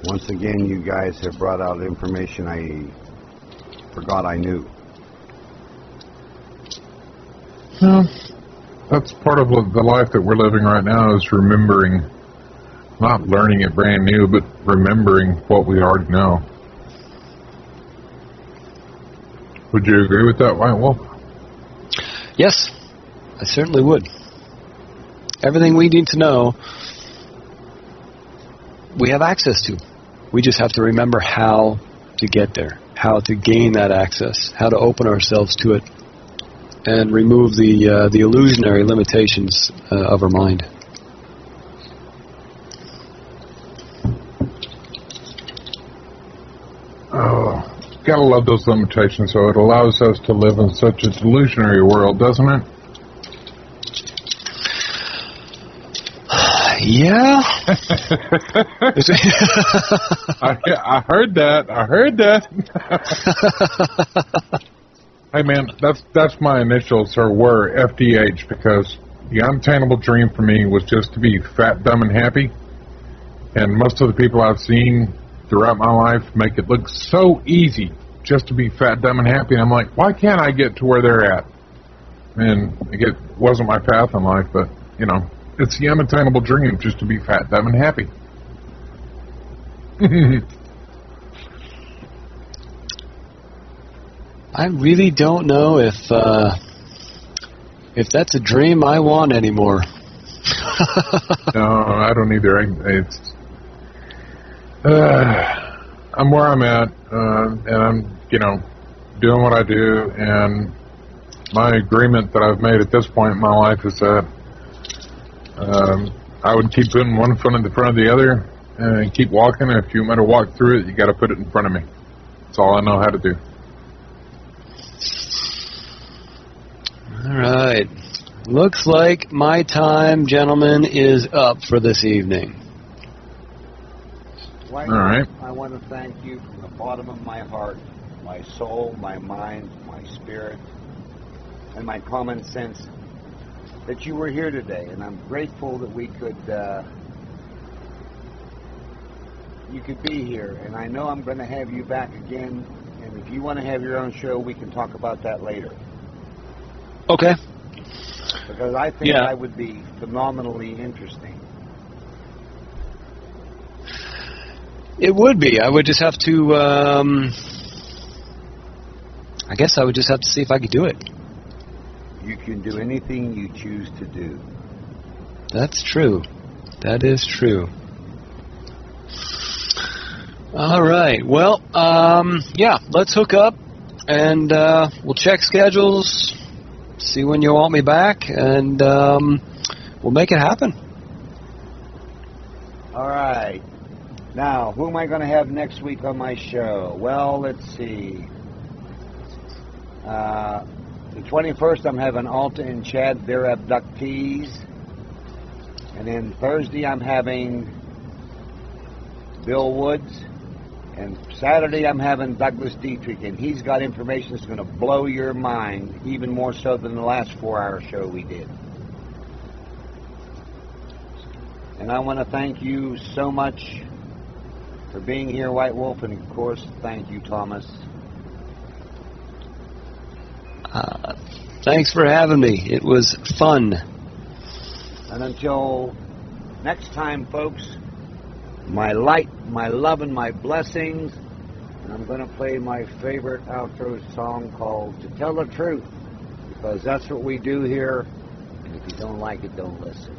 Once again, you guys have brought out information I forgot I knew. Well, that's part of the life that we're living right now, is remembering, not learning it brand new, but remembering what we already know. Would you agree with that, White Wolf? Yes, I certainly would. Everything we need to know, we have access to. We just have to remember how to get there, how to gain that access, how to open ourselves to it, and remove the illusionary limitations of our mind. Oh, gotta love those limitations, so it allows us to live in such a delusionary world, doesn't it? Yeah. I heard that. Hey man, that's my initials, or were FDH, because the unattainable dream for me was just to be fat, dumb, and happy. And most of the people I've seen throughout my life make it look so easy just to be fat, dumb, and happy. And I'm like, why can't I get to where they're at? And it wasn't my path in life, but, you know, it's the unattainable dream just to be fat, dumb, and happy. I really don't know if that's a dream I want anymore. No, I don't either. I'm where I'm at, and I'm, doing what I do, and my agreement that I've made at this point in my life is that I would keep putting one foot in the front of the other and keep walking. And if you want to walk through it, you got to put it in front of me. That's all I know how to do. All right. Looks like my time, gentlemen, is up for this evening. All right. I want to thank you from the bottom of my heart, my soul, my mind, my spirit, and my common sense that you were here today. And I'm grateful that we could, you could be here. And I know I'm going to have you back again. And if you want to have your own show, we can talk about that later. Okay. Because I think that would be phenomenally interesting. It would be. I would just have to, I guess I would just have to see if I could do it. You can do anything you choose to do. That's true. That is true. All right. Well, yeah, let's hook up, and we'll check schedules, see when you want me back, and we'll make it happen. All right. Now, who am I going to have next week on my show? Well, let's see. The 21st, I'm having Alta and Chad, their abductees. And then Thursday, I'm having Bill Woods. And Saturday, I'm having Douglas Dietrich. And he's got information that's going to blow your mind, even more so than the last 4-hour show we did. And I want to thank you so much for being here, White Wolf, and of course, thank you, Thomas. Thanks for having me. It was fun. And until next time, folks, my light, my love, and my blessings. And I'm going to play my favorite outro song called To Tell the Truth, because that's what we do here. And if you don't like it, don't listen.